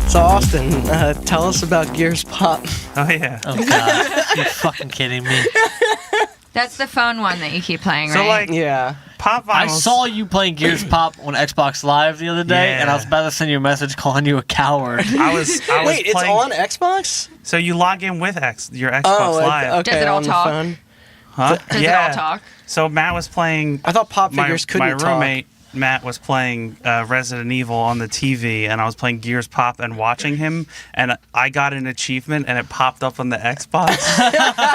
So Austin, tell us about Gears Pop. Oh yeah. Oh god, you're fucking kidding me. That's the phone one that you keep playing, So right? like Yeah. Pop Vinyls. I saw you playing Gears Pop on Xbox Live the other day, and I was about to send you a message calling you a coward. I was Wait, it's playing, on Xbox? So you log in with your Xbox Live. Okay, Does it all on the talk? phone. Huh? Does it all talk? So Matt was playing. I thought Pop figures couldn't My roommate Matt was playing Resident Evil on the TV, and I was playing Gears Pop and watching him, and I got an achievement, and it popped up on the Xbox,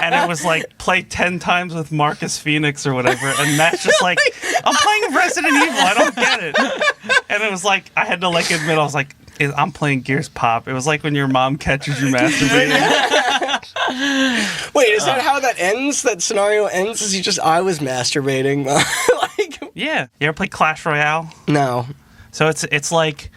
and it was like play 10 times with Marcus Phoenix or whatever, and Matt's just like, I'm playing Resident Evil, I don't get it, and it was like I had to like admit, I was like, I'm playing Gears Pop. It was like when your mom catches you masturbating. Wait, is that how that ends? That scenario ends? Is I was masturbating? Yeah, you ever play Clash Royale? No. So it's like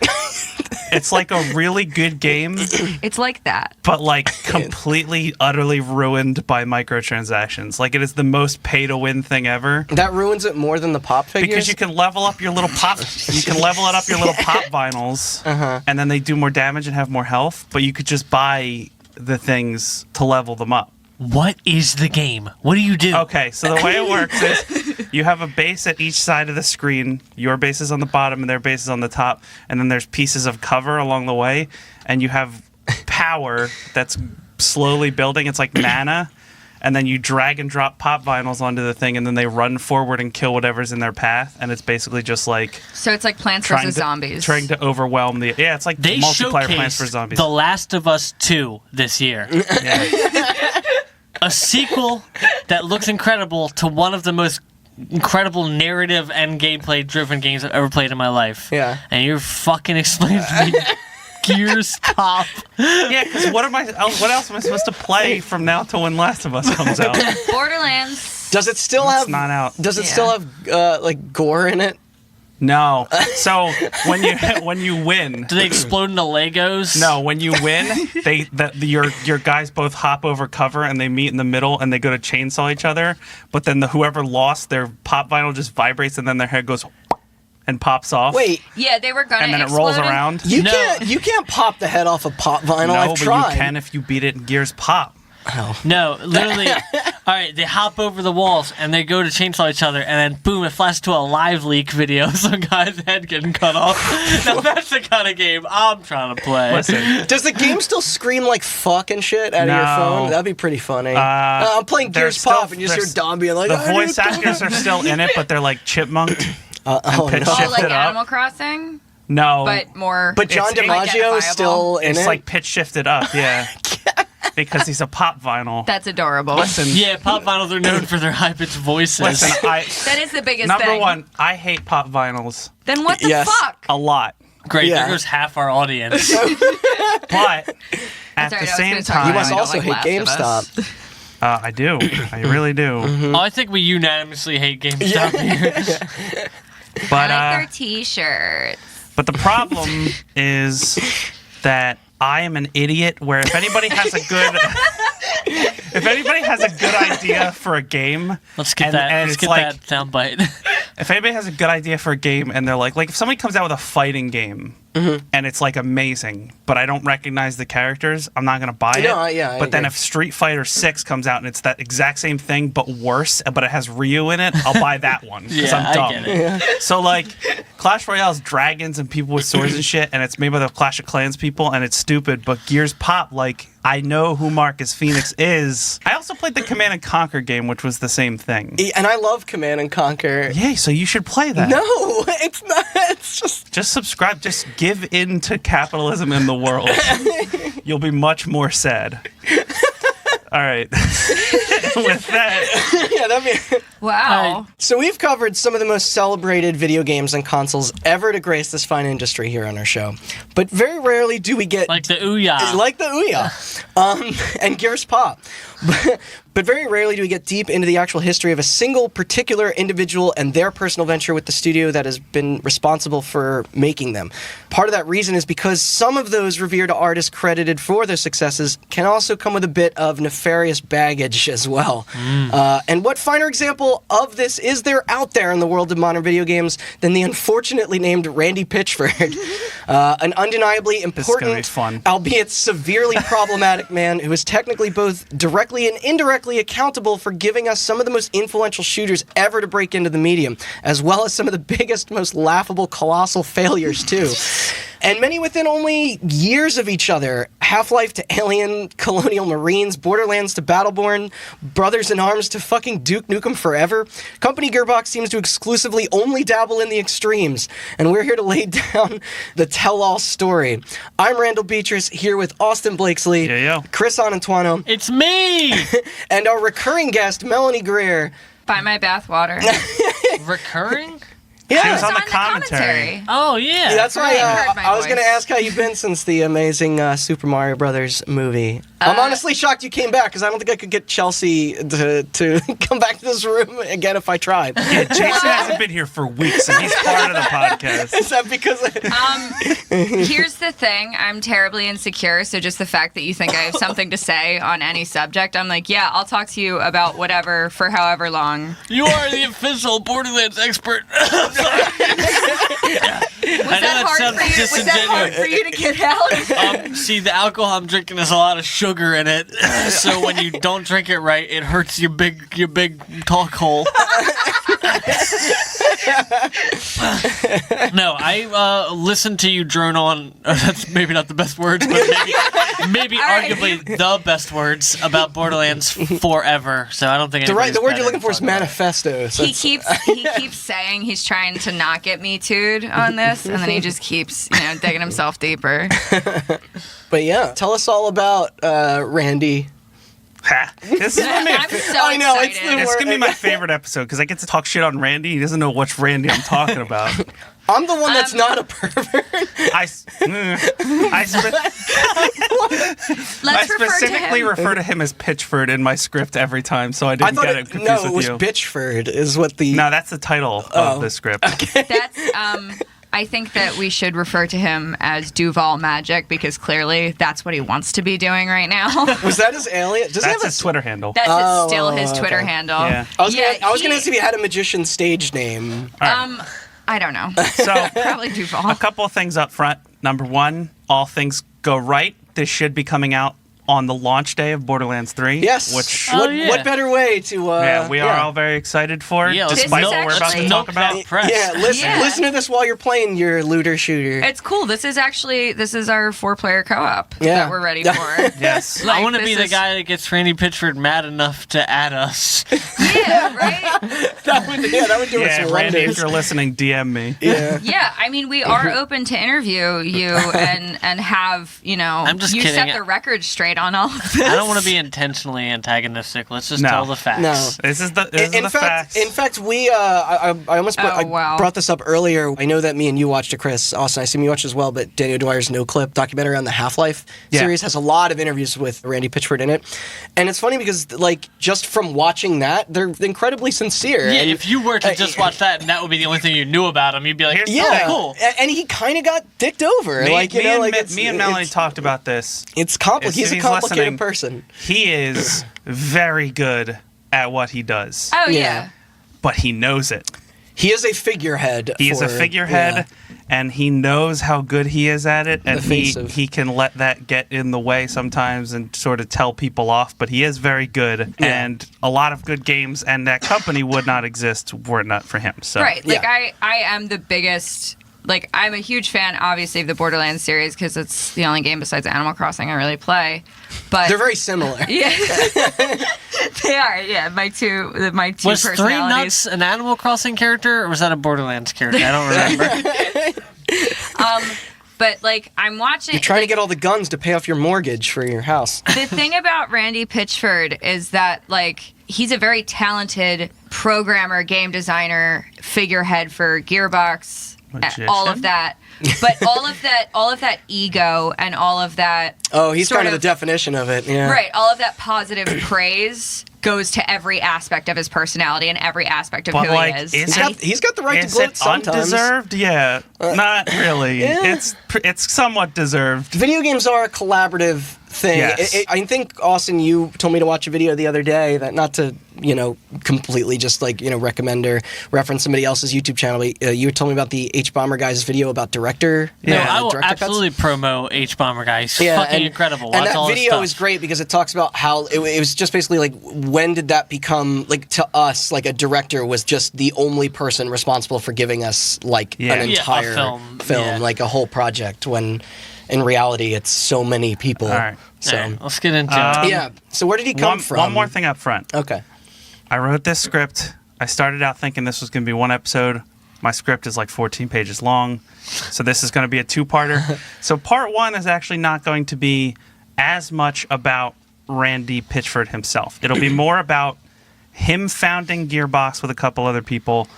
it's like a really good game, It's like that. but like completely utterly ruined by microtransactions. Like it is the most pay to win thing ever. That ruins it more than the Pop figures? Because you can level up your little pop pop vinyls, and then they do more damage and have more health, but you could just buy the things to level them up. What is the game? What do you do? Okay, so the way it works is you have a base at each side of the screen. Your base is on the bottom and their base is on the top. And then there's pieces of cover along the way. And you have power that's slowly building. It's like mana. And then you drag and drop pop vinyls onto the thing. And then they run forward and kill whatever's in their path. And it's basically just like... So it's like Plants vs. Zombies. Trying to overwhelm the... Yeah, it's like They multiplayer Plants vs. showcased Zombies. The Last of Us 2 this year. Yeah. A sequel that looks incredible to one of the most incredible narrative and gameplay driven games I've ever played in my life. Yeah. And you're fucking explaining to me Gears Pop. Yeah, because what else am I supposed to play from now till when Last of Us comes out? Borderlands. Does it still It's have... not out. Does it still have, like, gore in it? No. So when you win, Do they explode into Legos? no, when you win, your guys both hop over cover and they meet in the middle and they go to chainsaw each other. But then whoever lost, their pop vinyl just vibrates and then their head goes and pops off. Wait, Yeah, they were gonna and then it explode rolls in- around. you No. can't pop the head off a Pop vinyl. No, I've but tried. you can if you beat it in Gears Pop. No, literally. All right, they hop over the walls and they go to chainsaw each other, and then boom, it flashes to a live leak video of some guy's head getting cut off. Now that's the kind of game I'm trying to play. Listen, Does the game still scream like fuck and shit out of your No. phone? That'd be pretty funny. I'm playing they're Gears Pop still- and you just hear Dom being like, the "I voice need to-" actors are still in it, but they're like chipmunked. Oh, pitch no. shift. Oh, like it up. Animal Crossing, No, but more. But John It's DiMaggio is still in it's it. like pitch shifted up, yeah, because he's a pop vinyl. That's adorable. Listen, Yeah, pop vinyls are known for their high-pitched voices. listen, That is the biggest number thing. one, I hate pop vinyls Then what the Yes. fuck? a lot. Great, Yeah. there goes half our audience. But at Sorry, I the was same gonna talk time, you about must I don't also like hate Last of Us. GameStop. I do. I really do. Oh, I think we unanimously hate GameStop here. But I like their T-shirts. but the problem is that I am an idiot. Where if anybody has a good idea for a game, Let's get and let's it's get like, that soundbite. if anybody has a good idea for a game and they're like if somebody comes out with a fighting game and it's like amazing, but I don't recognize the characters, I'm not gonna buy it. No, yeah, I but then agree. if Street Fighter 6 comes out and it's that exact same thing but worse, but it has Ryu in it, I'll buy that one because Yeah, I'm I dumb. get it. So like Clash Royale is dragons and people with swords and shit, and it's made by the Clash of Clans people, and it's stupid. But Gears Pop, like I know who Marcus Phoenix is. I also played the Command and Conquer game, which was the same thing. And I love Command and Conquer. Yay! So you should play that. No, it's not. It's just Subscribe. Just give in to capitalism in the world. You'll be much more sad. All right. With that, yeah. That'd be. Wow. So we've covered some of the most celebrated video games and consoles ever to grace this fine industry here on our show, but very rarely do we get Like the Ouya. like the Ouya, and Gears Pop. But very rarely do we get deep into the actual history of a single particular individual and their personal venture with the studio that has been responsible for making them. Part of that reason is because some of those revered artists credited for their successes can also come with a bit of nefarious baggage as well. And what finer example of this is there out there in the world of modern video games than the unfortunately named Randy Pitchford, an undeniably important, albeit severely problematic man who is technically both directly and indirectly accountable for giving us some of the most influential shooters ever to break into the medium, as well as some of the biggest, most laughable, colossal failures, too. And many within only years of each other. Half-Life to Alien, Colonial Marines, Borderlands to Battleborn, Brothers in Arms to fucking Duke Nukem Forever. Company Gearbox seems to exclusively only dabble in the extremes, and we're here to lay down the tell-all story. I'm Randall Beatrice, here with Austin Blakesley, Chris Anantuano. It's me! And our recurring guest, Melanie Grear. Buy my bathwater. Recurring? Yeah, she was on the commentary. Oh, yeah. That's why I was voice. going to ask how you've been since the amazing Super Mario Brothers movie. I'm honestly shocked you came back, because I don't think I could get Chelsea to come back to this room again if I tried. Yeah, Jason hasn't been here for weeks, and he's part of the podcast. Is that because... Here's the thing. I'm terribly insecure, so just the fact that you think I have something to say on any subject, I'm like, yeah, I'll talk to you about whatever for however long. You are the official Borderlands expert. Was that hard for you to get out? See, the alcohol I'm drinking has a lot of sugar in it, so when you don't drink it right, it hurts your big talk hole. No, I listened to you drone on. That's maybe not the best words, but maybe arguably the best words about Borderlands forever. So I don't think the word you're looking for is manifesto. So he keeps saying he's trying to not get me too'd on this, and then he just keeps digging himself deeper. But yeah, tell us all about Randy. This is gonna be I'm so excited. It's gonna be my favorite episode because I get to talk shit on Randy. He doesn't know which Randy I'm talking about. I'm the one that's not a pervert. I specifically refer to him as Pitchford in my script every time, so I didn't get it confused with you. No, it was Bitchford is what the... No, that's the title of the script. Okay. That's... I think that we should refer to him as Duval Magic because clearly that's what he wants to be doing right now. Was that his alien? That's his Twitter handle. That's still his Twitter handle. Yeah. I was gonna ask if he had a magician stage name. I don't know. So Probably Duval. A couple of things up front. Number one, all things go right. This should be coming out on the launch day of Borderlands 3. Yes. What better way to... we are all very excited for it, Yeah, despite what we're about to talk about. Listen to this while you're playing your looter shooter. It's cool. This is our 4-player co-op that we're ready for. Yes. I want to be the guy that gets Randy Pitchford mad enough to add us. Yeah, right? that would do us Randy, wonders. if you're listening, DM me. Yeah. Yeah, I mean, we are open to interview you and have, I'm just you kidding. set the record straight on all of this. I don't want to be intentionally antagonistic. Let's just tell the facts. No. This is the facts. In fact, we I almost brought this up earlier. I know that me and you watched it, Chris. Austin, I assume you watched as well, but Daniel Dwyer's No Clip documentary on the Half-Life series has a lot of interviews with Randy Pitchford in it. And it's funny because, just from watching that, they're incredibly sincere. Yeah, and, if you were to just watch that and that would be the only thing you knew about him, you'd be like, cool. And he kind of got dicked over. Me and Melanie talked about this. It's complicated. He's a complicated person. He is very good at what he does. Oh, yeah. But he knows it. He is a figurehead. And he knows how good he is at it, and he can let that get in the way sometimes and sort of tell people off, but he is very good, and a lot of good games and that company would not exist were it not for him. So. Right. I am the biggest... I'm a huge fan, obviously, of the Borderlands series because it's the only game besides Animal Crossing I really play. But they're very similar. Yeah, they are. Yeah, my two was personalities. 3 Nuts an Animal Crossing character, or was that a Borderlands character? I don't remember. But I'm watching. You're trying to get all the guns to pay off your mortgage for your house. The thing about Randy Pitchford is that he's a very talented programmer, game designer, figurehead for Gearbox, all of that. But all of that ego and all of that. Oh, he's kind of the definition of it. Yeah. Right. All of that positive praise goes to every aspect of his personality and every aspect of who he is. He's got the right to gloat sometimes. Undeserved? Yeah, not really. Yeah. It's somewhat deserved. Video games are a collaborative thing. Yes. I think, Austin, you told me to watch a video the other day that, not to, completely just recommend or reference somebody else's YouTube channel, but you told me about the H-Bomber guy's video about director. No, I will absolutely promo H-Bomber guy. He's fucking incredible. And that video is great because it talks about how it was just basically like, when did that become, like, to us, like, a director was just the only person responsible for giving us, like, an entire film, like a whole project, when in reality it's so many people. All right. So let's get into it. Yeah. So where did he come from? One more thing up front. Okay. I wrote this script. I started out thinking this was going to be one episode. My script is like 14 pages long, so this is going to be a two-parter. So part one is actually not going to be as much about Randy Pitchford himself. It'll be more about him founding Gearbox with a couple other people,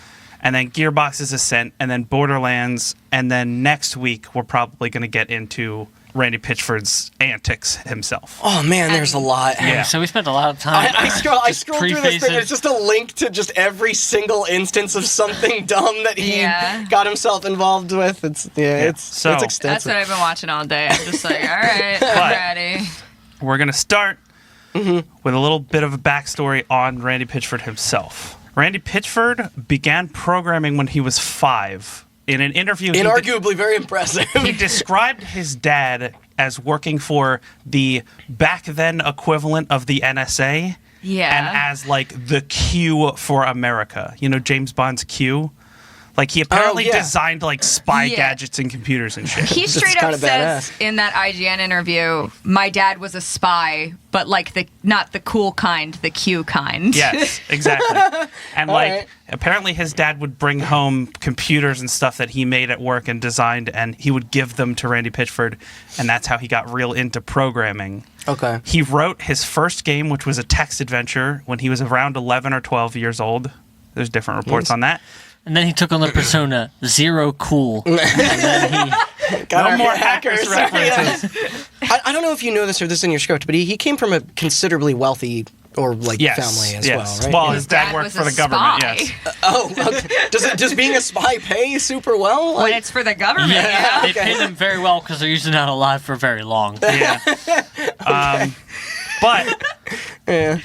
and then Gearbox's ascent, and then Borderlands, and then next week we're probably going to get into Randy Pitchford's antics himself. Oh man, there's a lot. Yeah. So we spent a lot of time. I scroll through this thing. It's just a link to just every single instance of something dumb that he got himself involved with. It's extensive. That's what I've been watching all day. I'm just like, all right, I'm ready. We're gonna start with a little bit of a backstory on Randy Pitchford himself. Randy Pitchford began programming when he was 5. In an interview, inarguably very impressive. He described his dad as working for the back then equivalent of the NSA, and as like the Q for America. James Bond's Q. Like, he apparently designed like spy gadgets and computers and shit. He straight up says in that IGN interview, "My dad was a spy, but like not the cool kind, the Q kind." Yes, exactly. And apparently his dad would bring home computers and stuff that he made at work and designed, and he would give them to Randy Pitchford, and that's how he got real into programming. Okay. He wrote his first game, which was a text adventure, when he was around 11 or 12 years old. There's different reports on that. And then he took on the persona Zero Cool. And then he no more hackers references. I don't know if you know this or this is in your script, but he came from a considerably wealthy family as well, right? Well, his dad worked for the government. Yes. Does being a spy pay super well? When it's for the government, they pay them very well because they're usually not alive for very long. Yeah. But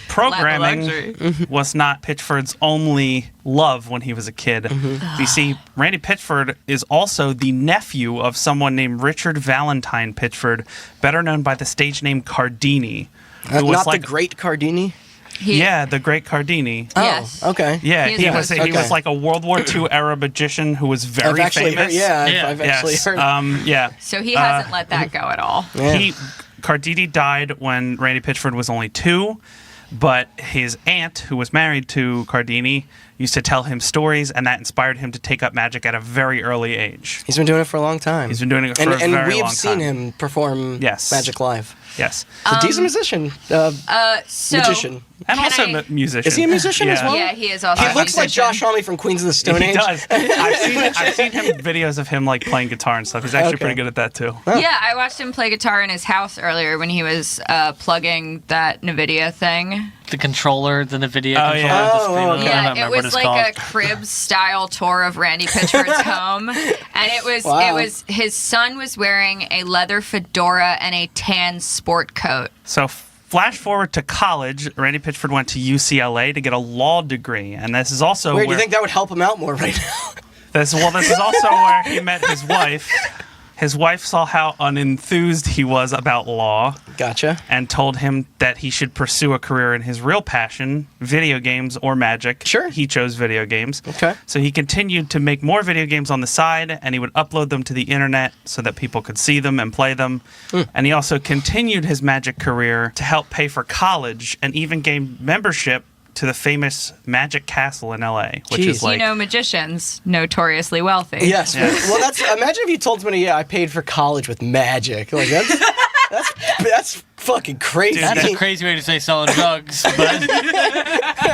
programming was not Pitchford's only love when he was a kid. You see, Randy Pitchford is also the nephew of someone named Richard Valentine Pitchford, better known by the stage name Cardini. Not the Great Cardini? The Great Cardini. Yes. Oh, okay. Yeah, he was like a World War II era magician who was very famous. I've actually heard. So he hasn't let that go at all. Yeah. Cardini died when Randy Pitchford was only 2, but his aunt, who was married to Cardini, used to tell him stories, and that inspired him to take up magic at a very early age. He's been doing it for a long time. He's been doing it for a very long time. And we've seen him perform Magic live. Yes. He's a musician. Magician. And also a musician. Is he a musician as well? Yeah, he is also He looks like Josh Homme from Queens of the Stone Age. He does. I've seen him videos of him like playing guitar and stuff. He's actually pretty good at that too. Yeah, I watched him play guitar in his house earlier when he was plugging that NVIDIA thing. The controller, the NVIDIA controller. Yeah, it was like a crib-style tour of Randy Pitchford's home, and it was his son was wearing a leather fedora and a tan sport coat. So flash forward to college, Randy Pitchford went to UCLA to get a law degree, and this is also where do you think that would help him out more right now? This is also where he met his wife. His wife saw how unenthused he was about law. Gotcha. And told him that he should pursue a career in his real passion, video games or magic. Sure. He chose video games. Okay. So he continued to make more video games on the side, and he would upload them to the internet so that people could see them and play them. And he also continued his magic career to help pay for college and even gain membership to the famous Magic Castle in LA, which is like... magicians, notoriously wealthy. Yes. Well, imagine if you told somebody, I paid for college with magic. Like, that's That's fucking crazy. That's a crazy way to say selling drugs, but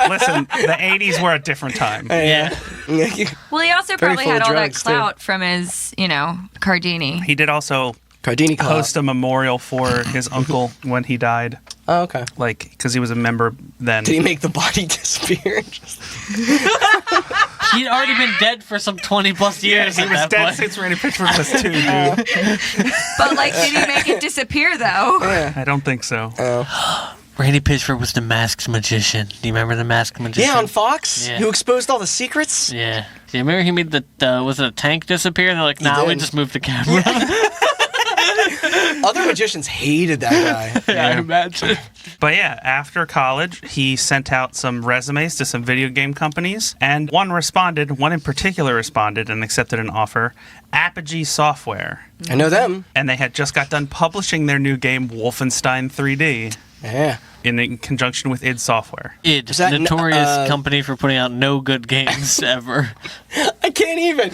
Listen, the 80s were a different time. yeah. Well, he also Very probably full had of all drugs, that clout from his, Cardini. He did also Cardini Club. host a memorial for his uncle when he died, Oh, okay. because he was a member then. Did he make the body disappear? He'd already been dead for some 20 plus years. He at was that dead point. since Randy Pitchford was 2, dude. But, did he make it disappear, though? I don't think so. Randy Pitchford was the Masked Magician. Do you remember the Masked Magician? Yeah, on Fox, Yeah. who exposed all the secrets. Yeah. Do you remember he made was it a tank disappear? And they're like, nah, we did. just moved the camera. Other magicians hated that guy. Yeah, I imagine. But yeah, after college, he sent out some resumes to some video game companies, and one in particular responded and accepted an offer, Apogee Software. I know them. And they had just got done publishing their new game, Wolfenstein 3D, Yeah. in conjunction with id Software. id, Was that notorious company for putting out no good games ever. I can't even.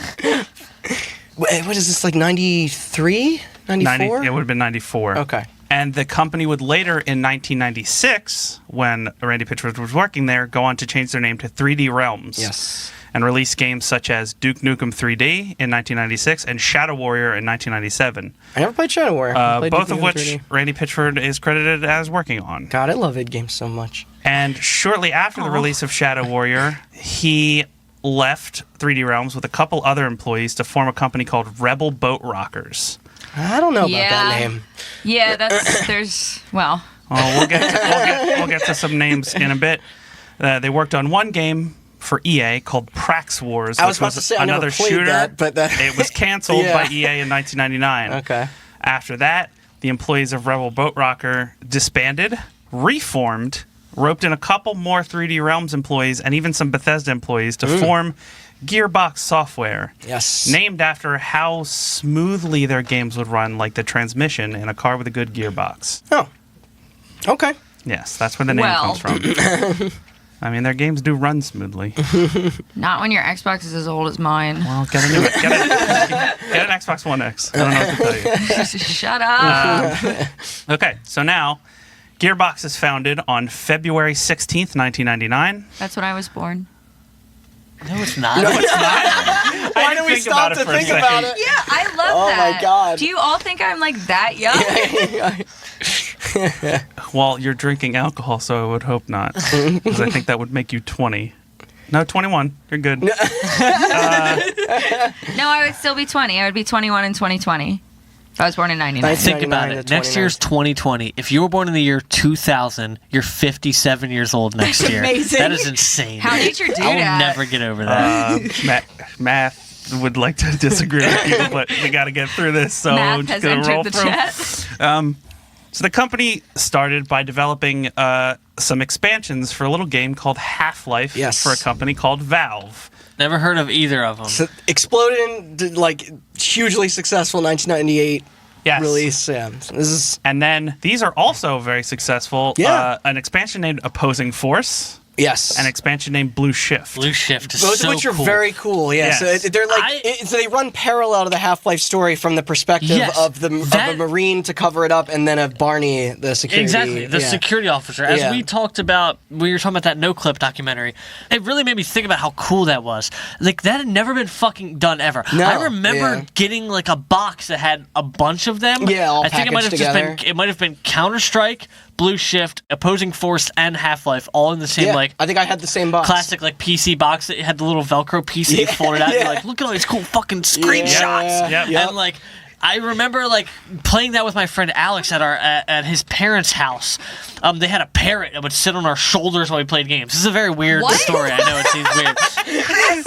What is this, 93? 94? It would have been 94. Okay. And the company would later, in 1996, when Randy Pitchford was working there, go on to change their name to 3D Realms. Yes. And release games such as Duke Nukem 3D in 1996 and Shadow Warrior in 1997. I never played Shadow Warrior. I played Both Duke of Nukem which 3D. Randy Pitchford is credited as working on. God, I love id games so much. And shortly after the release of Shadow Warrior, he left 3D Realms with a couple other employees to form a company called Rebel Boat Rockers. I don't know about Yeah. that name. Yeah, well. Oh, we'll get to some names in a bit. They worked on one game for EA called Prax Wars, I was which about to say, I never another played shooter. that, but that... It was canceled Yeah. by EA in 1999. Okay. After that, the employees of Rebel Boat Rocker disbanded, reformed, roped in a couple more 3D Realms employees and even some Bethesda employees to form Gearbox Software. Yes. Named after how smoothly their games would run, like the transmission in a car with a good gearbox. Oh. Okay. Yes, that's where the name comes from. I mean, their games do run smoothly. Not when your Xbox is as old as mine. Well, get an Xbox One X. I don't know what to tell you. Shut up. Okay, so now Gearbox is founded on February 16th, 1999. That's when I was born. No, it's not. Why do we think about stop it to for a think second. about it? Yeah, I love Oh that. my God. Do you all think I'm that young? Well, you're drinking alcohol, so I would hope not. Because I think that would make you 20. No, 21. You're good. No, I would still be 20. I would be 21 in 2020. If I was born in 99. Nice. Think about 99 it. to Next year's 2020. If you were born in the year 2000, you're 57 years old next year. amazing. That is insane. How did you do I will that? never get over that. Math would like to disagree with you, but we got to get through this. So we're Math just has gonna roll entered the through. chat. So the company started by developing some expansions for a little game called Half-Life Yes. for a company called Valve. Never heard of either of them. So exploded in hugely successful 1998 Yes. release. Yeah. This is And then these are also very successful. Yeah. An expansion named Opposing Force, yes. an expansion named Blue Shift. Blue Shift is Both so of which are cool. very cool. Yeah. Yes. So they're so they run parallel to the Half-Life story from the perspective Yes. of the Marine to cover it up, and then of Barney, the security. Exactly, the yeah. security officer. As Yeah. we talked about, we were talking about that No Clip documentary. It really made me think about how cool that was. Like, that had never been fucking done ever. No, I remember yeah. getting like a box that had a bunch of them. Yeah, all I think it might have packaged just been together. it might have been Counter-Strike, Blue Shift, Opposing Force, and Half-Life all in the same Yeah, I think I had the same box. classic PC box that had the little Velcro piece that you folded out. And yeah. you're like, look at all these cool fucking screenshots. Yep. Yep. And like, I remember like playing that with my friend Alex at his parents' house. They had a parrot that would sit on our shoulders while we played games. This is a very weird What? story. I know it seems weird.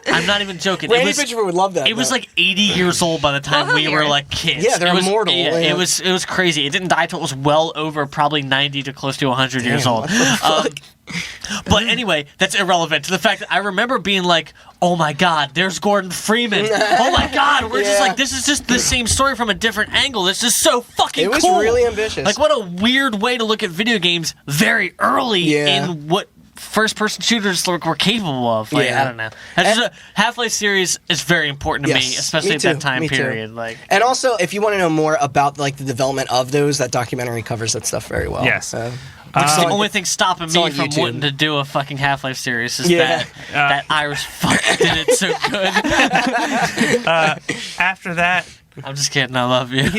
I'm not even joking. Randy Pitchford would love that. It was though. like 80 years old by the time Well, we were here. like kids. Yeah, they're it was, immortal, Yeah, yeah. It was crazy. It didn't die till it was well over probably 90 to close to 100 years Damn, old. what the But anyway, that's irrelevant to the fact that I remember being like, oh my God, there's Gordon Freeman. Oh my God, we're just Yeah. like, this is just the same story from a different angle. This is so fucking It was cool. really ambitious. Like, what a weird way to look at video games very early Yeah. in what first-person shooters were capable of. Like, Yeah. I don't know. Half-Life series is very important to me, Yes, especially me at that too, time me too. period. Like, And also, if you want to know more about like the development of those, that documentary covers that stuff very well. Yes. which is the on- only thing stopping it's me on from YouTube. wanting to do a fucking Half-Life series. Is Yeah. that Irish fuck did it so good. After that, I'm just kidding. I love you.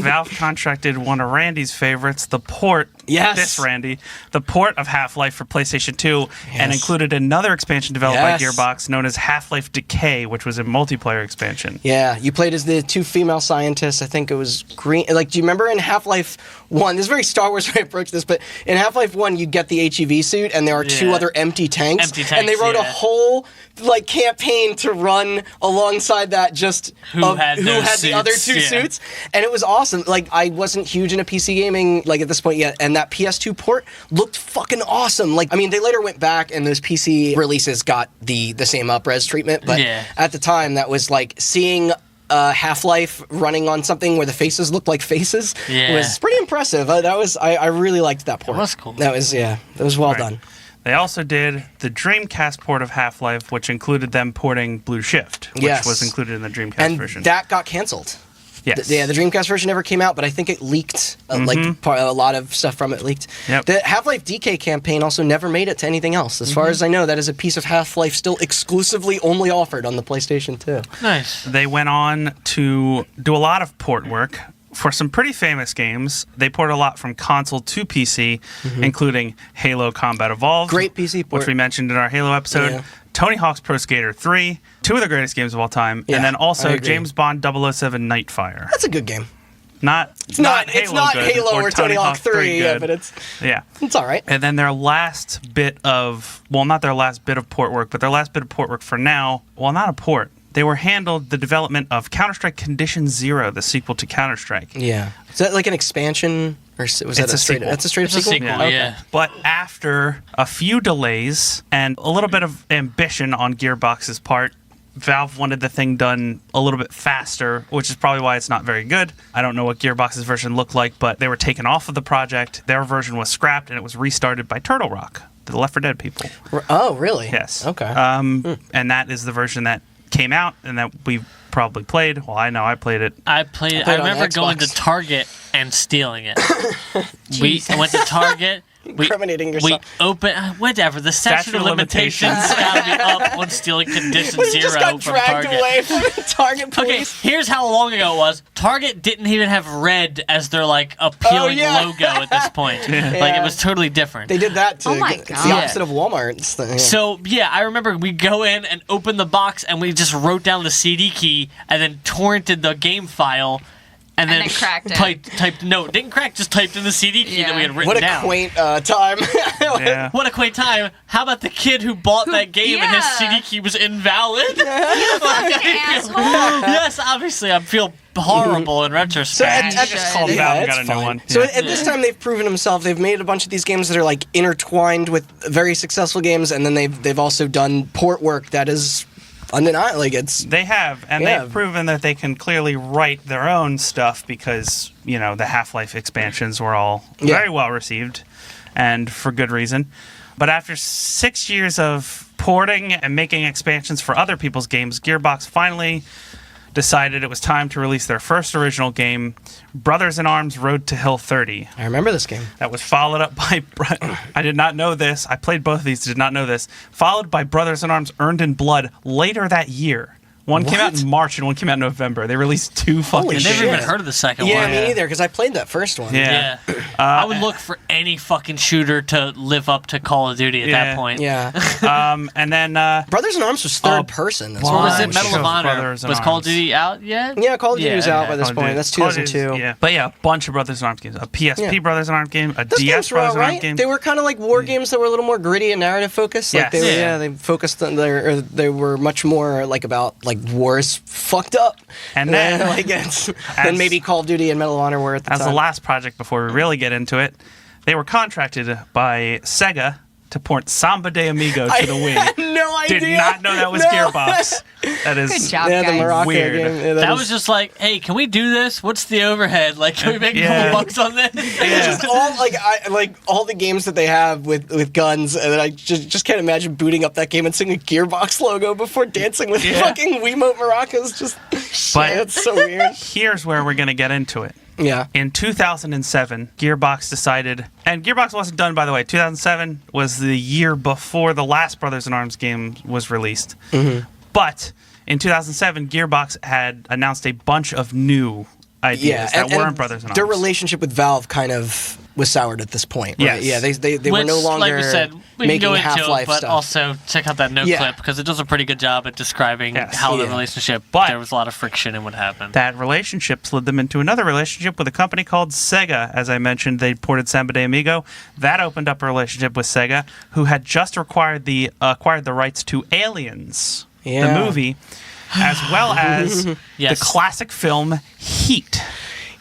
Valve contracted one of Randy's favorites, the port. Yes. This Randy, the port of Half-Life for PlayStation 2, and Yes. included another expansion developed Yes. by Gearbox known as Half-Life Decay, which was a multiplayer expansion. Yeah, you played as the two female scientists. I think it was Green. Like, do you remember in Half-Life 1? This is very Star Wars way I approach this, but in Half-Life 1, you get the HEV suit, and there are two Yeah. other empty tanks. Empty And they tanks, wrote a yeah. whole like campaign to run alongside that. Just Who had those the other suits, two yeah. suits, and it was awesome. Like, I wasn't huge into PC gaming like at this point yet, and that PS2 port looked fucking awesome. Like, I mean, they later went back and those PC releases got the same up-res treatment, but Yeah. at the time that was like seeing Half-Life running on something where the faces looked like faces Yeah. was pretty impressive. I really liked that port. That was cool. That was well Right. done. They also did the Dreamcast port of Half-Life, which included them porting Blue Shift, which Yes. was included in the Dreamcast And version. that got canceled. yes. Yeah, the Dreamcast version never came out, but I think it leaked. Like a lot of stuff from it leaked. Yep. The Half-Life DK campaign also never made it to anything else. As far as I know, that is a piece of Half-Life still exclusively only offered on the PlayStation 2. Nice. They went on to do a lot of port work for some pretty famous games. They ported a lot from console to PC, including Halo Combat Evolved. Great PC port. Which we mentioned in our Halo episode. Yeah. Tony Hawk's Pro Skater 3, two of the greatest games of all time. Yeah, and then I also agree. James Bond 007 Nightfire. That's a good game. It's not Halo or Tony Hawk 3, yeah, good. but it's Yeah. all right. And then their last bit of, well, not their last bit of port work, but their last bit of port work for now, well, not a port. They were handled the development of Counter-Strike Condition Zero, the sequel to Counter-Strike. Yeah. Is that like an expansion? Or was that It's a straight? sequel. That's a straight It's a sequel? sequel, Okay. yeah. But after a few delays and a little bit of ambition on Gearbox's part, Valve wanted the thing done a little bit faster, which is probably why it's not very good. I don't know what Gearbox's version looked like, but they were taken off of the project. Their version was scrapped, and it was restarted by Turtle Rock, the Left 4 Dead people. Oh, really? Yes. Okay. And that is the version that came out and that we probably played. Well, I know I played it. I played I it on remember going to Xbox. Target and stealing it. We went to Target. Incriminating We yourself. opened whatever. The statute of limitations gotta be up on stealing Condition But you just Zero got from dragged Target. away from the Target Okay, police. here's how long ago it was. Target didn't even have red as their like appealing yeah. logo at this point. Like Yeah. it was totally different. They did that too. Oh my It's God. the opposite of Walmart. It's the- yeah. So yeah, I remember we go in and open the box and we just wrote down the CD key and then torrented the game file and then cracked it. typed no, didn't crack, just typed in the CD key that we had written What a down. quaint time. Yeah. What a quaint time. How about the kid who bought that game and his yeah. CD key was invalid? Asshole. Yes, obviously I feel horrible in retrospect. at I just called Yeah, Valve and it's got a new fine. one. So Yeah. at this time, they've proven themselves. They've made a bunch of these games that are like intertwined with very successful games, and then they've also done port work that is undeniable. Like it's They have, and Yeah. they've proven that they can clearly write their own stuff because, you know, the Half-Life expansions were all Yeah. very well received, and for good reason. But after 6 years of porting and making expansions for other people's games, Gearbox finally decided it was time to release their first original game, Brothers in Arms Road to Hill 30. I remember this game. That was followed up by... I did not know this. I played both of these, did not know this. Followed by Brothers in Arms Earned in Blood later that year. One came out What? in March and one came out in November. They released two fucking Holy I shit. never games. even heard of the second Yeah, one. me neither. Because I played that first one. Yeah. Yeah. I would look for any fucking shooter to live up to Call of Duty at Yeah. that point. Yeah. And then... Brothers in Arms was third person. As What well. was it? Bunch Medal of of Honor. Brothers in Was Call of Arms. Duty out yet? Yeah, Call of Duty was out okay. by this Call of point. Duty- That's Call of Duty- 2002. Yeah. But yeah, a bunch of Brothers in Arms games. A PSP Yeah. Brothers in Arms game, a Those DS games were Brothers in Arms alright. game. They were kind of like war games that were a little more gritty and narrative focused. Like Yes. they were, Yeah. they focused on they were much more like about like wars fucked up. And then- like than maybe Call of Duty and Medal of Honor were at the As time. the last project before we really get into it, they were contracted by Sega to port Samba de Amigo to the I Wii. had no Did idea. not know that was No. Gearbox. That is Good job, Yeah, the guys. Morocco Weird. game. Yeah, That is- was just like, hey, can we do this? What's the overhead? Like, can we make a Yeah. couple bucks on this? Yeah. just all like all the games that they have with guns, and then I just can't imagine booting up that game and seeing a Gearbox logo before dancing with Yeah. fucking Wiimote maracas. Just But it's so weird. here's where we're gonna get into it. Yeah. In 2007, Gearbox decided, and Gearbox wasn't done, by the way. 2007 was the year before the last Brothers in Arms game was released. Mm-hmm. But in 2007, Gearbox had announced a bunch of new ideas that weren't Brothers in Arms. Their relationship with Valve kind of was soured at this point. Right? Yes. Yeah, they were Which, no longer like we said, we can making go into Half-Life it, but stuff. also check out that note Yeah. clip because it does a pretty good job at describing Yes. how the Yeah. relationship. But- there was a lot of friction in what happened. That relationship led them into another relationship with a company called Sega. As I mentioned, they ported Samba de Amigo. That opened up a relationship with Sega, who had just acquired the rights to Aliens, Yeah. the movie, as well as Yes. the classic film Heat.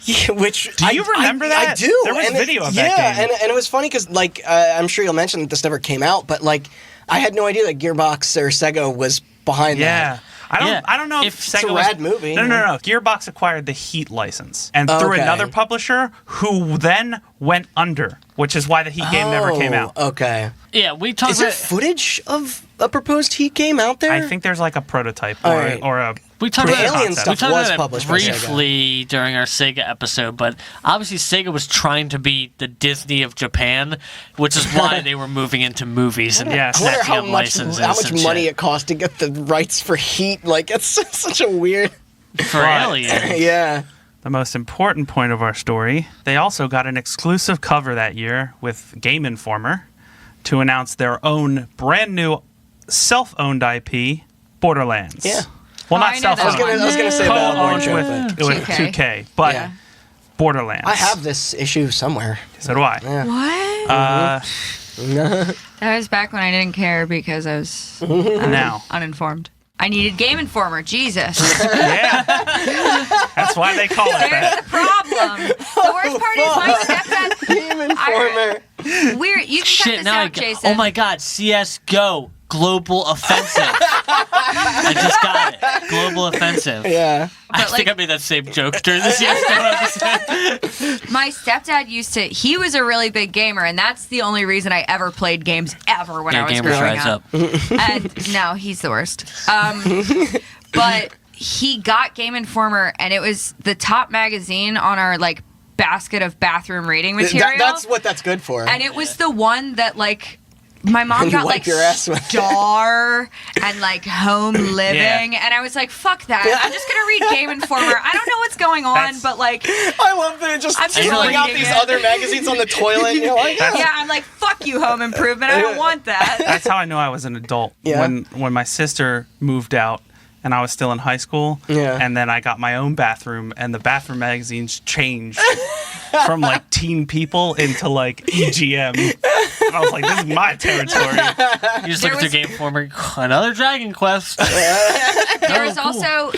Yeah, which Do you remember I that? do. There was and video of yeah, that game. and it was funny because I'm sure you'll mention that this never came out, but like I had no idea that Gearbox or Sega was behind Yeah. that. I don't know if It's Sega a was, rad movie. No. Gearbox acquired the Heat license and through Okay. another publisher who then went under, which is why the Heat game never came out. Okay. Yeah, we talked Is there about. footage of a proposed Heat game out there? I think there's like a prototype All or, right. or a We talked The about Alien we stuff talked was about it published by Sega. briefly during our Sega episode, but obviously Sega was trying to be the Disney of Japan, which is why they were moving into movies and Yes. I wonder snatching how up much licenses and money shit. it cost to get the rights for Heat. Like it's such a weird. For Alien. Yeah. the most important point of our story. They also got an exclusive cover that year with Game Informer to announce their own brand new self-owned IP, Borderlands. Yeah. Well, Oh, not I know that self-owned. I was gonna say Co-owned Battleborn, with, but 2K, but Yeah. Borderlands. I have this issue somewhere. So do I. Yeah. What? Uh, That was back when I didn't care because I was now. uninformed. I needed Game Informer. Jesus. Yeah. That's why they call it There's that. the problem. The worst part is my stepdad. Game Informer. Weird. You can cut Shit, this now out, Jason. oh my god, CSGO, Global Offensive. I just got it. Global Offensive. Yeah. I But, think like- I made that same joke during the CSGO episode. My stepdad used to. He was a really big gamer, and that's the only reason I ever played games ever when I Yeah, was Gamer growing Rise up. Up. And no, he's the worst. But he got Game Informer, and it was the top magazine on our like basket of bathroom reading material. That's what that's good for. And it was the one that like my mom And you got wipe like your ass with. Star and like Home Living, and I was like, "Fuck that! I'm just gonna read Game Informer. I don't know what's going on, That's- but like, I love that it just I'm just throwing out reading these it. other magazines on the toilet. And you're like, That's- yeah, I'm like, fuck you, Home Improvement. I don't want that." That's how I know I was an adult. Yeah. When my sister moved out and I was still in high school. Yeah. And then I got my own bathroom, and the bathroom magazines changed from like Teen People into like EGM. And I was like, this is my territory. You just look There at your Game Informer, another Dragon Quest. There was cool. also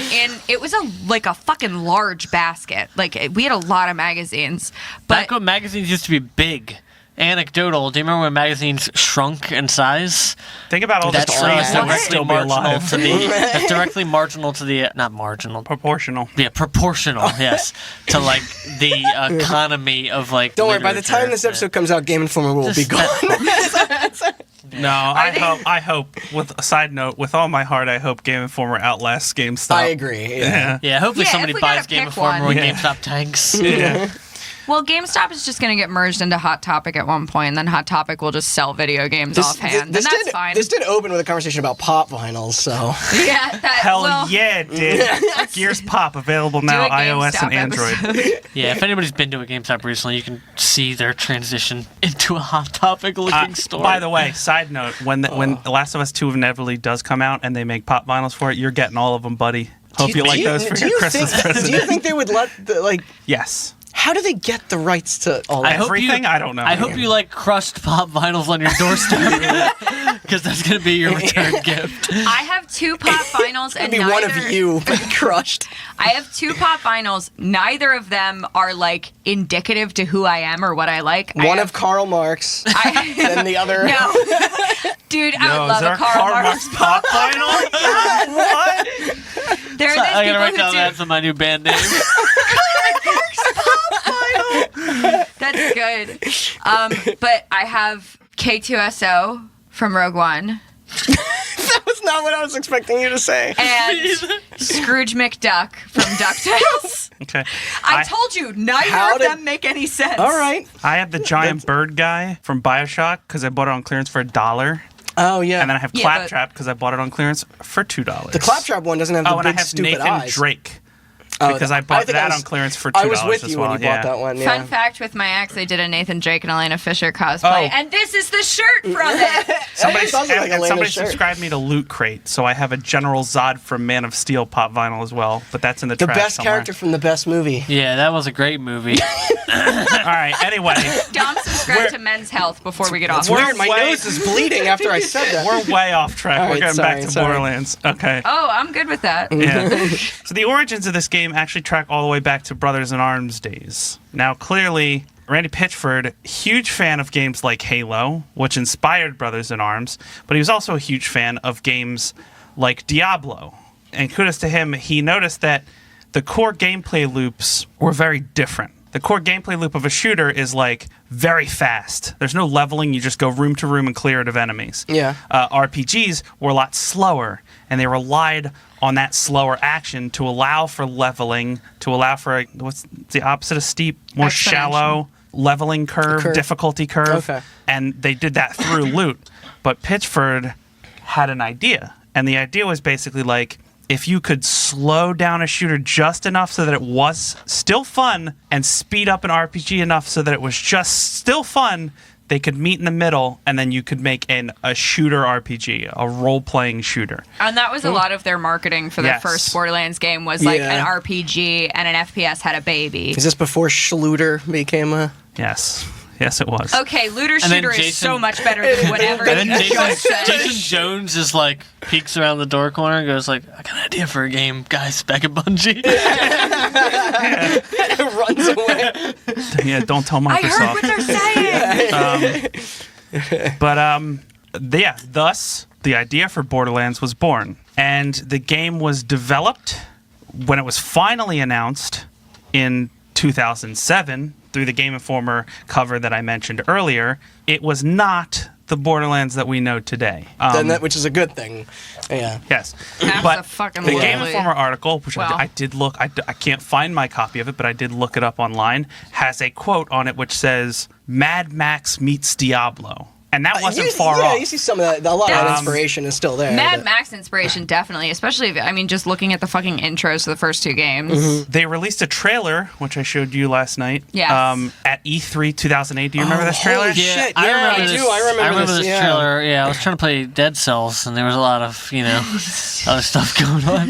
it was like a fucking large basket. Like we had a lot of magazines, but Back when magazines used to be big. Anecdotal. Do you remember when magazines shrunk in size? Think about all the That's trees that would directly still be marginal alive. to the. That's directly marginal to the. Not marginal. Proportional. Yeah, proportional. Yes, to like the economy of like. don't worry. By the time this episode comes out, Game Informer will be gone. No, I hope. With a side note, with all my heart, I hope Game Informer outlasts GameStop. I agree. Yeah. Yeah, hopefully Yeah, somebody if we gotta buys Game pick Informer one. when Yeah. GameStop tanks. Yeah. well, GameStop is just going to get merged into Hot Topic at one point, and then Hot Topic will just sell video games offhand, and that's fine. This did open with a conversation about pop vinyls, so yeah, that, Hell well, yeah, it did. Gears Pop available now, do a iOS and GameStop Android. episode. Yeah, if anybody's been to a GameStop recently, you can see their transition into a Hot Topic looking store. By the way, side note: when The Last of Us 2 inevitably does come out and they make pop vinyls for it, you're getting all of them, buddy. Hope you like those for your Christmas present. Do you think they would let Yes. How do they get the rights to all I that? hope Everything? you, I don't know. I hope you like crushed pop vinyls on your doorstep because that's gonna be your return gift. I have 2 pop vinyls and Be neither... one of you crushed. I have 2 pop vinyls. Neither of them are like indicative to who I am or what I like. One of Karl Marx, then the other. No. Dude, I would Is love there a Karl Marx pop vinyl? What? There are I'm these gonna people write who down do. that's my new band name. That's good. But I have K2SO from Rogue One That was not what I was expecting you to say. and Scrooge McDuck from DuckTales. Okay. I told you, neither of them make any sense. All right. I have the giant bird guy from BioShock because I bought it on clearance for $1. Oh, yeah. And then I have Yeah, Claptrap because I bought it on clearance for $2. The Claptrap one doesn't have the and I big have stupid Nathan eyes. Drake Oh, because I bought think that was- on clearance for $2 I was with as you well. when you bought that one. Yeah. Fun fact with my ex, I did a Nathan Drake and Elena Fisher cosplay, Oh. and this is the shirt from it. Somebody, sounds like Elena's somebody shirt. subscribed me to Loot Crate, so I have a General Zod from Man of Steel pop vinyl as well, but that's in the The trash best somewhere. character from the best movie. Yeah, that was a great movie. All right, anyway, Dom subscribe to Men's Health before we get off. It's weird. My way- nose is bleeding after I said that. we're way off track. All We're right, getting sorry, back to sorry. Borderlands. Okay. Oh, I'm good with that. Yeah. So the origins of this game actually track all the way back to Brothers in Arms days. Now, clearly, Randy Pitchford, huge fan of games like Halo, which inspired Brothers in Arms, but he was also a huge fan of games like Diablo. And kudos to him, he noticed that the core gameplay loops were very different. The core gameplay loop of a shooter is like very fast. There's no leveling, you just go room to room and clear it of enemies. Yeah. RPGs were a lot slower, and they relied on that slower action to allow for leveling, to allow for what's the opposite of steep, more Exponential. shallow leveling curve, difficulty curve. Okay. And they did that through loot. But Pitchford had an idea, and the idea was basically like, if you could slow down a shooter just enough so that it was still fun and speed up an RPG enough so that it was just still fun, they could meet in the middle, and then you could make a shooter RPG, a role-playing shooter. And that was a lot of their marketing for the Yes. first Borderlands game was like Yeah. an RPG and an FPS had a baby. Is this before Schluter became a... Yes. Yes, it was. Okay, Looter And then Shooter is Jason- so much better than whatever And then you just said. Jason Jones is like peeks around the door corner and goes like, "I got an idea for a game, guys. Back at Bungie." runs away. Yeah, don't tell I heard Microsoft. what they're saying. Yeah, thus, the idea for Borderlands was born. And the game was developed when it was finally announced in 2007 through the Game Informer cover that I mentioned earlier. It was not the Borderlands that we know today. Which is a good thing. Yeah. Yes. That's But a fucking the Game lovely- Informer article, which Wow. I did look, I can't find my copy of it, but I did look it up online, has a quote on it which says, "Mad Max meets Diablo." And that wasn't far off. Yeah, you see some of that. A lot of that inspiration is still there. Mad but- Max inspiration, definitely. Especially, just looking at the fucking intros to the first 2 games. Mm-hmm. They released a trailer, which I showed you last night. Yes. At E3 2008. Do you remember this trailer? holy shit. I Yeah, remember I this. do. I remember this, yeah. trailer. Yeah, I was trying to play Dead Cells, and there was a lot of other stuff going on.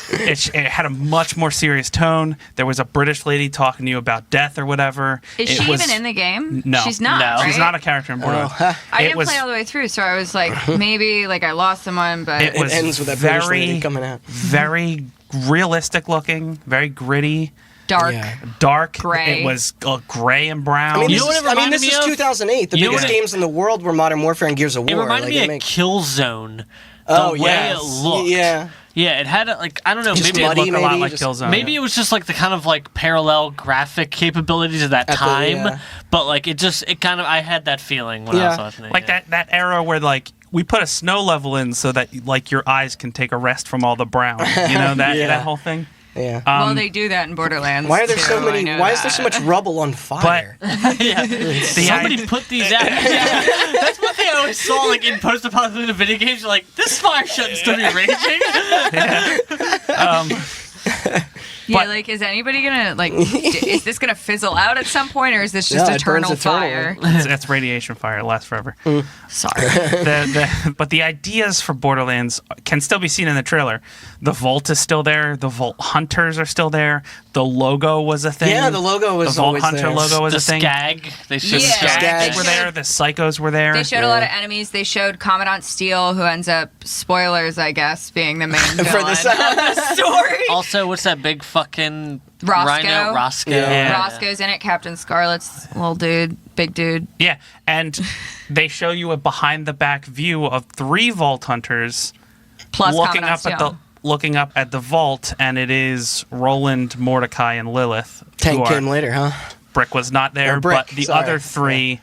It had a much more serious tone. There was a British lady talking to you about death or whatever. Is It she was- even in the game? No. She's not. No. Right? She's not a character in Borderlands. Oh. I It didn't was- play all the way through, so I was like, maybe I lost someone, but It was ends with that British lady very, coming out. very realistic looking, very dark. Yeah. dark. Gray. It was gray and brown. I mean, You this know what is, it reminded this me is of? 2008. The You know biggest what games in the world were Modern Warfare and Gears of It War. reminded Like, me it of makes- Killzone. Oh, the way yeah. it looked. Yeah. Yeah, it had I don't know, Just maybe muddy, Looked a lot maybe, like just- Killzone. Maybe it was just like the kind of like parallel graphic capabilities of that At the- time, yeah. but like it kind of I had that feeling when I was Yeah. watching it. like yeah. that era where like we put a snow level in so that like your eyes can take a rest from all the brown. You know that Yeah. that whole thing. Yeah. Well, they do that in Borderlands. Why are there so too, I many? know Why is there that. so much rubble on fire? Yeah. Somebody put these out. Yeah. That's one thing I always saw like in post-apocalyptic video games. You're like, this fire shouldn't still be raging. Yeah, like, is anybody gonna, like, is this gonna fizzle out at some point, or is this just eternal fire? It's radiation fire. It lasts forever. Sorry. But the ideas for Borderlands can still be seen in the trailer. The Vault is still there. The Vault Hunters are still there. The logo was a thing. Yeah, the logo was the Vault always Hunter there. logo was a thing. Skag. They showed The Skags were there. The Psychos were there. They showed a lot of enemies. They showed Commandant Steele, who ends up, spoilers, I guess, being the main villain For the of the story. Also, what's that big fucking Roscoe. rhino? Roscoe. Yeah. Roscoe's in it. Captain Scarlet's little dude, big dude. Yeah, and they show you a behind-the-back view of 3 Vault Hunters Plus looking Commandant up Steele. at the the vault, and it is Roland, Mordecai, and Lilith. Tank came later, huh? Brick was not there, Brick, but the sorry. other 3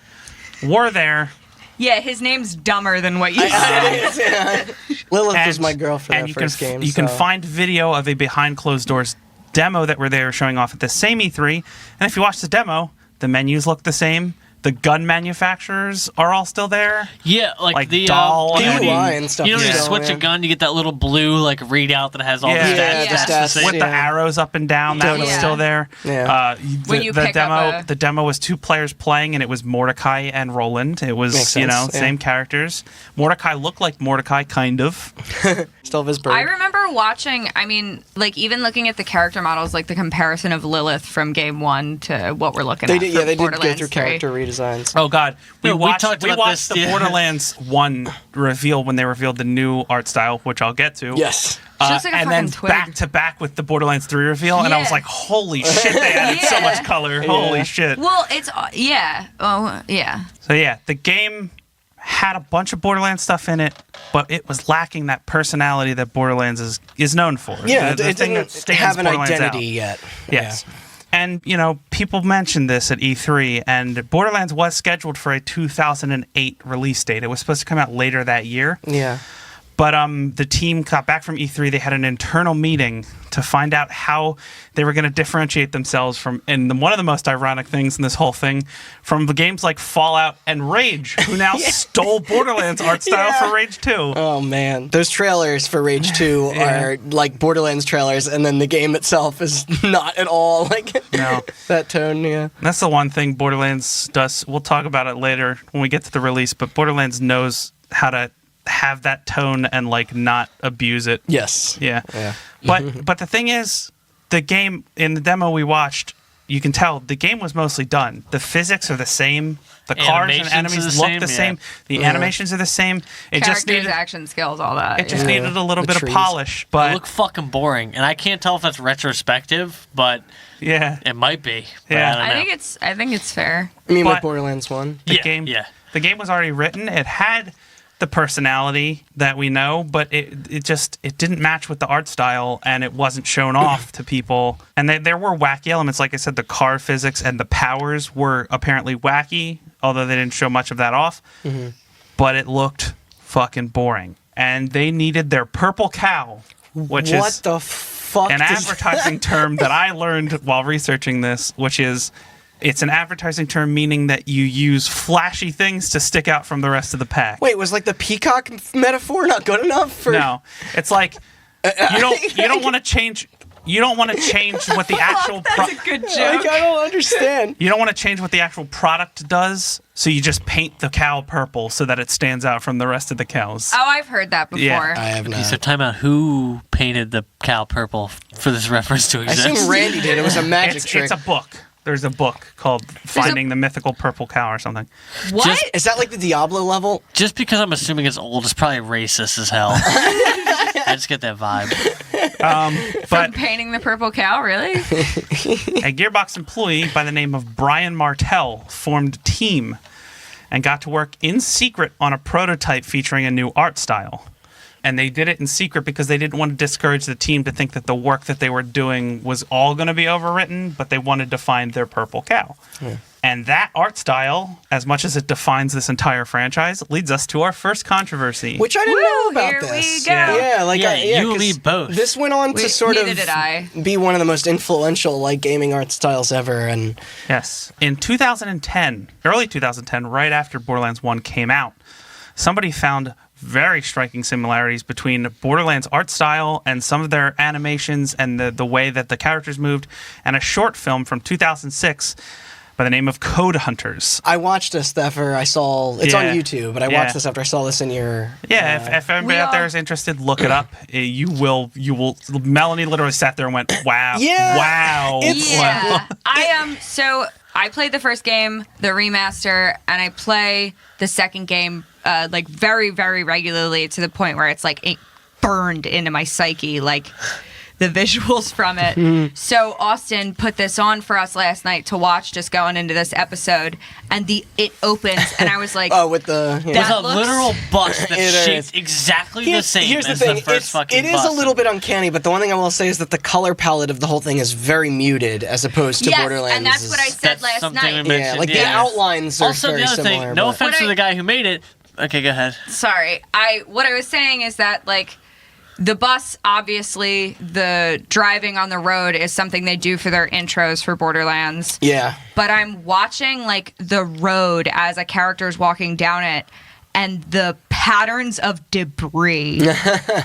were there. Yeah, his name's dumber than what you said. Lilith was my girl for that you first can, game. You can so. find video of a behind closed doors demo that were there showing off at the same E3. And if you watch the demo, the menus look the same. The gun manufacturers are all still there. Yeah, like the Dahl you know, when UI and stuff. you know, when you still, switch a man. gun, you get that little blue like readout that has all Yeah. the stats. Yeah, That's the the stats. same. With the arrows up and down, that was Yeah. still there. Yeah. When you The pick up the demo was 2 players playing, and it was Mordecai and Roland. It was Makes sense, yeah. same characters. Mordecai looked like Mordecai, kind of. Still his bird. I remember watching, I mean, like, even looking at the character models, like the comparison of Lilith from game 1 to what we're looking They at. did, for yeah, they did go Borderlands through 3. character redesigns. Oh God, we No, we watched talked about this, the yeah. Borderlands 1 reveal when they revealed the new art style, which I'll get to. Yes. She looks like a and then fucking twig. back to back with the Borderlands 3 reveal, and I was Yeah. like, holy shit, they added so Yeah. much color. Holy Yeah. shit. Well, it's, yeah. Oh, yeah. So yeah, the game had a bunch of Borderlands stuff in it, but it was lacking that personality that Borderlands is known for. Yeah, the it thing that didn't stands have an Borderlands out. identity yet. Yes. And, you know, people mentioned this at E3, and Borderlands was scheduled for a 2008 release date. It was supposed to come out later that year. Yeah. But the team got back from E3. They had an internal meeting to find out how they were going to differentiate themselves from, and one of the most ironic things in this whole thing, from the games like Fallout and Rage, who now stole Borderlands art style for Rage 2. Oh man, those trailers for Rage 2 are like Borderlands trailers, and then the game itself is not at all like No. that tone. Yeah. That's the one thing Borderlands does. We'll talk about it later when we get to the release, but Borderlands knows how to have that tone and like not abuse it. Yes. Yeah. Yeah. But the thing is, the game in the demo we watched, you can tell the game was mostly done. The physics are the same. The cars and Animations are enemies the look same, the same. The animations are the same. It just Characters, needed action skills, all that. it just Yeah. needed a little The bit trees. of polish. They But look fucking boring, and I can't tell if that's retrospective, but yeah, it might be. But Yeah. I don't know. I think it's fair. I mean, But- with Borderlands 1. the Yeah, game yeah. the game was already written. It had the personality that we know, but it didn't match with the art style, and it wasn't shown off to people. And there were wacky elements, like I said, the car physics and the powers were apparently wacky, although they didn't show much of that off. But it looked fucking boring, and they needed their purple cow, which What is the fuck? an does- advertising term that I learned while researching this, which is it's an advertising term meaning that you use flashy things to stick out from the rest of the pack. Wait, was like the peacock metaphor not good enough for? No, it's like you don't want to change. You don't want to change what the actual Good Like, I don't understand. you don't want to change what the actual product does. So you just paint the cow purple so that it stands out from the rest of the cows. Oh, I've heard that before. Yeah. I have Okay, so not. time out. Who painted the cow purple for this reference to I exist? assume Randy did. It was a magic It's trick. a book. There's a book called Finding the Mythical Purple Cow or something. What? Just- Is that like the Diablo level? Just because I'm assuming it's old is probably racist as hell. I just get that vibe. But Painting the purple cow, really? a Gearbox employee by the name of Brian Martell formed a team and got to work in secret on a prototype featuring a new art style. And they did it in secret because they didn't want to discourage the team to think that the work that they were doing was all going to be overwritten, but they wanted to find their purple cow. And that art style, as much as it defines this entire franchise, leads us to our first controversy. Which I didn't know Woo, about here this. we go. Yeah, like Yeah, yeah, you and me 'cause both. This went on to sort neither of did I. be one of the most influential like gaming art styles ever, and Yes. In 2010, early 2010, right after Borderlands 1 came out, somebody found very striking similarities between Borderlands art style and some of their animations and the way that the characters moved, and a short film from 2006 by the name of Code Hunters. I watched this after I saw... It's on Yeah. YouTube, but I Yeah. watched this after I saw this in your... Yeah, if anybody out there is interested, look it up. You will. Melanie literally sat there and went, "Wow, Yeah. wow, Yeah, wow." I am. So I played the first game, the remaster, and I play the second game like very, very regularly to the point where it's like burned into my psyche, like the visuals from it. So Austin put this on for us last night to watch, just going into this episode, and it opens, and I was like, Oh, with the... With That a looks- literal bust that's It is. shaped exactly the same Here's as the thing. the first fucking It is bust. a little bit uncanny, but the one thing I will say is that the color palette of the whole thing is very muted as opposed to yes, Borderlands. and that's what I said That's last something night. we mentioned. Yeah, like the yeah. outlines are Also, very the other similar. thing, no but- offense What to I- the guy who made it. Okay, go ahead. Sorry. What I was saying is that, like, the bus, obviously, the driving on the road is something they do for their intros for Borderlands. Yeah. But I'm watching, like, the road as a character's walking down it, and the patterns of debris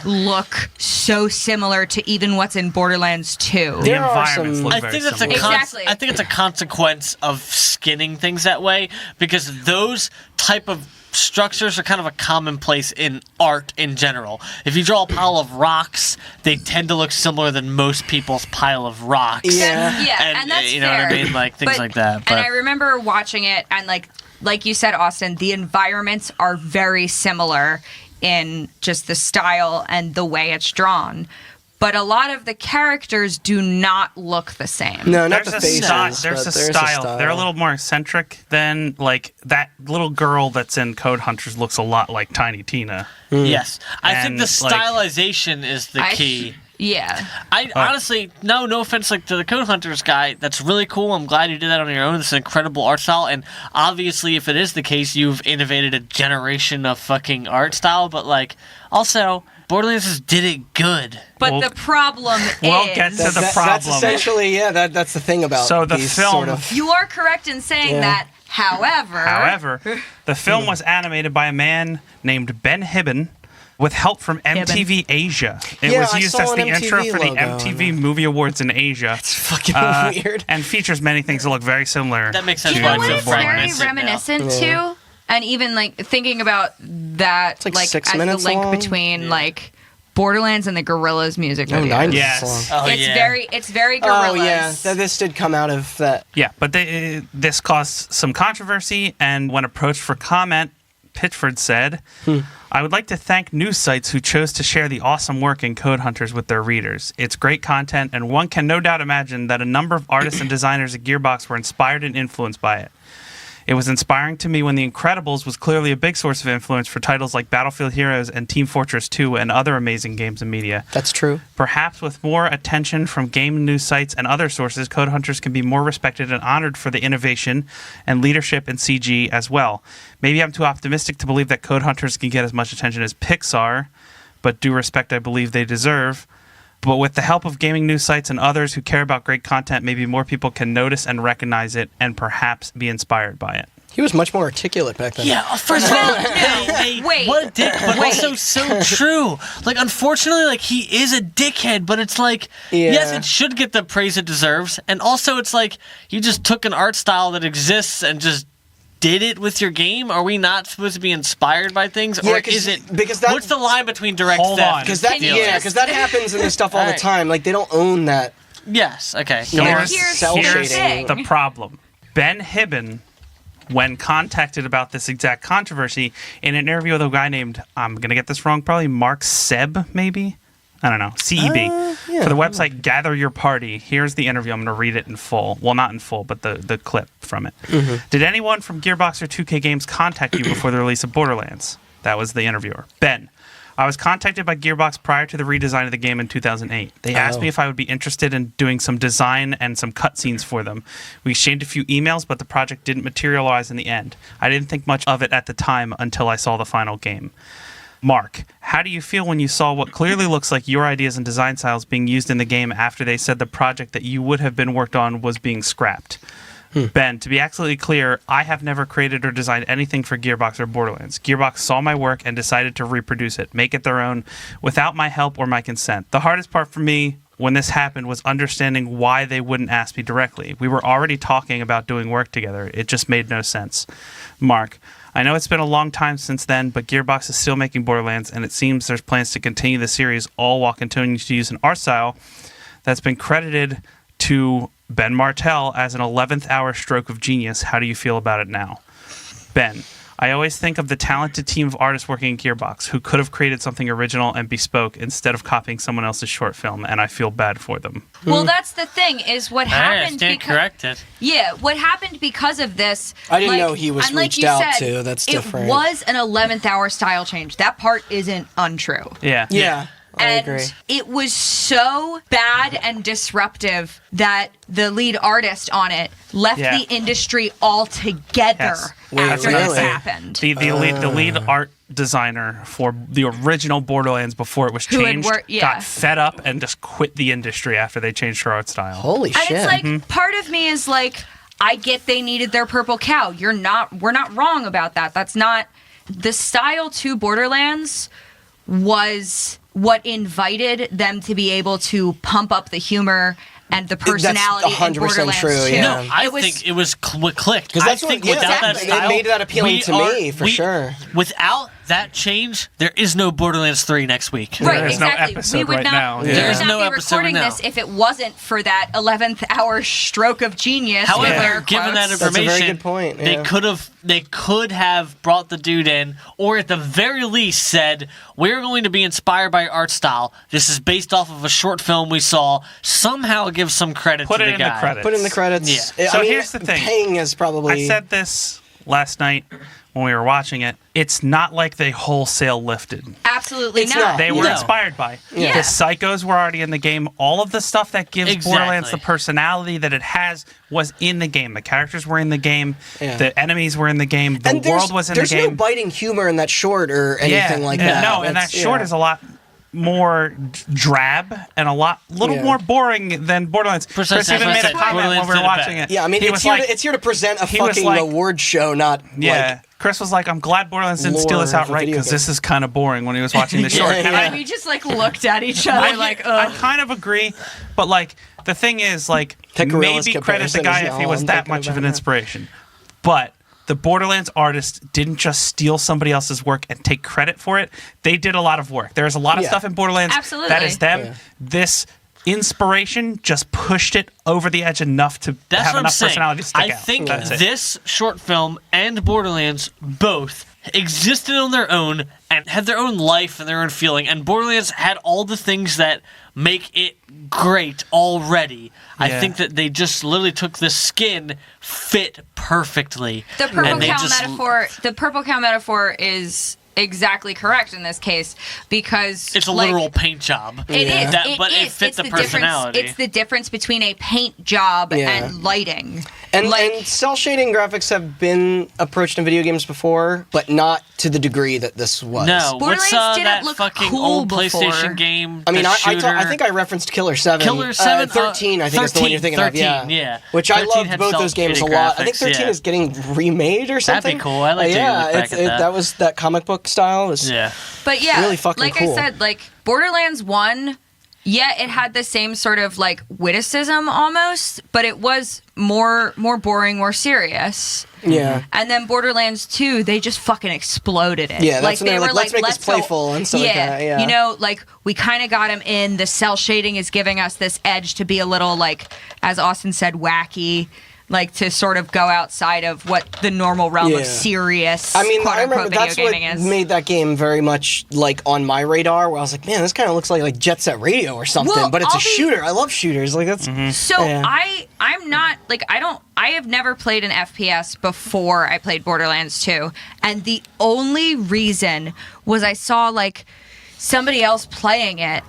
look so similar to even what's in Borderlands 2. The There are environments some- look I very think that's similar. Exactly. I think it's a consequence of skinning things that way, because those type of structures are kind of a commonplace in art in general. If you draw a pile of rocks, they tend to look similar than most people's pile of rocks. Yeah. Yeah, and that's you know what I fair. mean, like things But- like that. But And I remember watching it, and like you said, Austin, the environments are very similar in just the style and the way it's drawn. But a lot of the characters do not look the same. No, not There's the a faces. style. but There's a there's style. They're a little more eccentric than like that little girl that's in Code Hunters looks a lot like Tiny Tina. yes, I think And, the like- stylization is the key. Yeah. I honestly, no offense, like to the Code Hunters guy, that's really cool. I'm glad you did that on your own. It's an incredible art style, and obviously, if it is the case, you've innovated a generation of fucking art style. But like, also, Borderlands just did it good. But Well, the problem we'll is... get to the That's problem. essentially, that's the thing about So the these film- sort of... You are correct in saying Yeah. that, however... However, the film was animated by a man named Ben Hibben with help from MTV Asia. It Yeah, was I used saw as an the intro MTV for the logo on MTV it. Movie Awards in Asia. It's fucking weird. And features many things that look very similar. That makes sense. Do you why know what so it's very fragmented now. reminiscent to? And even, like, thinking about that, like like 6 as the minutes link long. between, like, Borderlands and the Gorillaz music Oh, videos. 90 Yes. long. Oh, It's yeah. very Oh, Gorillaz. yeah. This did come out of that. Yeah, but this caused some controversy, and when approached for comment, Pitchford said, I would like to thank news sites who chose to share the awesome work in Code Hunters with their readers. It's great content, and one can no doubt imagine that a number of artists and designers at Gearbox were inspired and influenced by it. It was inspiring to me when The Incredibles was clearly a big source of influence for titles like Battlefield Heroes and Team Fortress 2 and other amazing games and media. That's true. Perhaps with more attention from game news sites and other sources, Code Hunters can be more respected and honored for the innovation and leadership in CG as well. Maybe I'm too optimistic to believe that Code Hunters can get as much attention as Pixar, but due respect I believe they deserve. But with the help of gaming news sites and others who care about great content, maybe more people can notice and recognize it and perhaps be inspired by it. He was much more articulate back then. Yeah, first of all, hey, Wait. what a dick, but Wait. also so true. Like, unfortunately, like, he is a dickhead, but it's like, yes, Yeah. it should get the praise it deserves, and also it's like, you just took an art style that exists and just did it with your game. Are we not supposed to be inspired by things, Yeah, or 'cause- is it? because that- what's the line between direct Hold theft? on. and Because that, Can you stealing? yeah, because that happens in this stuff all the Alright. time. Like, they don't own that. Yes. Okay. No, Go on. here's cell the Here's thing. the problem. Ben Hibben, when contacted about this exact controversy, in an interview with a guy named, I'm going to get this wrong, probably Mark Seb, maybe? I don't know, CEB. yeah. For the website Gather Your Party, here's the interview. I'm going to read it in full. Well, not in full, but the clip from it. Did anyone from Gearbox or 2K Games contact you before the release of Borderlands? That was the interviewer. Ben. I was contacted by Gearbox prior to the redesign of the game in 2008. They asked me if I would be interested in doing some design and some cutscenes for them. We exchanged a few emails, but the project didn't materialize in the end. I didn't think much of it at the time until I saw the final game. Mark, how do you feel when you saw what clearly looks like your ideas and design styles being used in the game after they said the project that you would have been worked on was being scrapped? Ben, to be absolutely clear, I have never created or designed anything for Gearbox or Borderlands. Gearbox saw my work and decided to reproduce it, make it their own, without my help or my consent. The hardest part for me when this happened was understanding why they wouldn't ask me directly. We were already talking about doing work together. It just made no sense. Mark, I know it's been a long time since then, but Gearbox is still making Borderlands, and it seems there's plans to continue the series, all while continuing to use an art style that's been credited to Ben Martell as an 11th hour stroke of genius. How do you feel about it now? Ben, I always think of the talented team of artists working in Gearbox who could have created something original and bespoke instead of copying someone else's short film, and I feel bad for them. Well, that's the thing, is what happened. Stand corrected. Yeah, what happened because of this. I didn't know he was and like reached you out said, to. That's different. It was an 11th hour style change. That part isn't untrue. Yeah. Yeah. I And agree. it was so bad and disruptive that the lead artist on it left Yeah. the industry altogether Yes. Wait, after really? this happened. The lead art designer for the original Borderlands before it was Who had changed yeah. got fed up and just quit the industry after they changed her art style. Holy And shit. it's like, part of me is like, I get they needed their purple cow. We're not wrong about that. That's not the style to Borderlands was what invited them to be able to pump up the humor and the personality in 100% Borderlands true, 2. yeah. No, I It was- think it was what clicked. Because that's I what, think yeah, without that exactly. style, It made that appealing we to me, for sure. Without that change, there is no Borderlands 3 next week. Right, There's no exactly. episode we would right not, now. we Yeah. There's would not no be episode recording now. this if it wasn't for that 11th hour stroke of genius. with However, air given that quotes. That's a very information, good point, they yeah. could have brought the dude in, or at the very least said, "We're going to be inspired by your art style. This is based off of a short film we saw." Somehow give some credit Put to it the in the guy. credits. Put in the credits. Yeah. So here's the thing. Paying is probably... I said this last night when we were watching it. It's not like they wholesale lifted. Absolutely It's not. not. They were No. inspired by. Yeah. The psychos were already in the game. All of the stuff that gives Exactly. Borderlands the personality that it has was in the game. The characters were in the game. Yeah. The enemies were in the game. The and world was in the there's game. no biting humor in that short or anything like that. No, and that short is a lot more drab and a little Yeah. more boring than Borderlands. Precisely. Chris even That's made a what I said. comment when we Borderlands were did it watching better. it. Yeah, I mean, He it's was here, like, it's here to present a he was fucking like- award show, not yeah. Chris was like, I'm glad Borderlands didn't steal lore this of a outright video because game. this is kind of boring when he was watching the short. Yeah, And yeah. We just like looked at each other I ugh. kind of agree, but like the thing is, like Tech Gorilla's maybe credit the comparison guy is if he all was I'm that thinking much of about an now. inspiration. But the Borderlands artists didn't just steal somebody else's work and take credit for it. They did a lot of work. There's a lot of Yeah. stuff in Borderlands Absolutely. that is them. Yeah. This inspiration just pushed it over the edge enough to That's have what I'm enough saying. personality to stick I out. think That's it. this short film and Borderlands both existed on their own and had their own life and their own feeling. And Borderlands had all the things that make it great already. I Yeah. think that they just literally took the skin, fit perfectly. The purple and they cow just- metaphor. The purple cow metaphor is exactly correct in this case because It's a like, literal paint job. It is. That- but it is. fit It's the difference- personality. It's the difference between a paint job Yeah. and lighting. And, like, and cell shading graphics have been approached in video games before, but not to the degree that this was. No, what's Borderlands didn't that look fucking cool old before. PlayStation game? I mean, the I shooter? think I referenced Killer 7. Killer 7? 13, I think is the one you're thinking 13, of. yeah. Which I 13 loved had both those games a cel-shaded lot. I think graphics, 13 yeah. is getting remade or something. cool. I like to yeah, look back it's, at that. that was that comic book style. Was, Yeah. But yeah, really fucking like cool. I said, like Borderlands 1, yeah, it had the same sort of like witticism almost, but it was more boring, more serious. Yeah. And then Borderlands 2, they just fucking exploded it. Yeah, that's when they they're were like, let's make this go- playful and stuff like that, yeah. You know, like we kind of got him in. The cell shading is giving us this edge to be a little like, as Austin said, wacky. Like to sort of go outside of what the normal realm Yeah. of serious, I mean, quote I remember unquote, video that's what gaming is. made that game very much like on my radar, where I was like, man, this kind of looks like Jet Set Radio or something, Well, but it's I'll a be- shooter. I love shooters. Like that's So Yeah. I'm not like I have never played an FPS before I played Borderlands 2, and the only reason was I saw like somebody else playing it,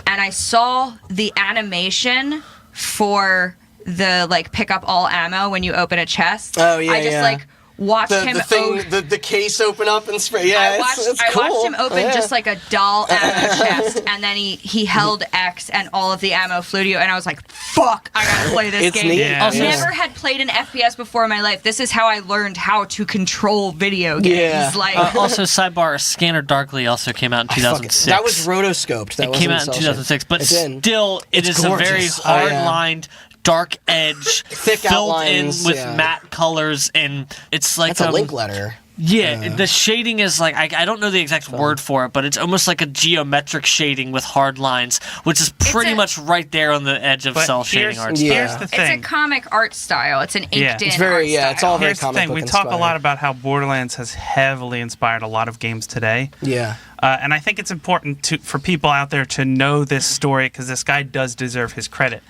and I saw the animation for the like pick up all ammo when you open a chest. Oh, yeah, I just yeah. like watched him the thing, the case open up and spray. Yeah, I cool. watched him open just like a doll ammo chest, and then he held X, and all of the ammo flew to you, and I was like, "Fuck, I gotta play this game." Neat. Yeah. Never had played an FPS before in my life. This is how I learned how to control video games. Yeah. Like, Also, sidebar: Scanner Darkly also came out in 2006. That was rotoscoped. That It came out in wasn't 2006, but It's in. still, it It's is a very gorgeous. Oh, yeah. hard-lined, dark edge, Thick filled outlines, in with yeah. matte colors, and it's like That's a link letter. Yeah, the shading is like I don't know the exact word for it, but it's almost like a geometric shading with hard lines, which is pretty much right there on the edge of But cell shading art. Yeah. Here's the it's a thing. comic art style. It's an inked Yeah. in It's very art style. it's all very Here's the comic thing. book We talk a inspired. lot about how Borderlands has heavily inspired a lot of games today. Yeah. And I think it's important for people out there to know this story because this guy does deserve his credit.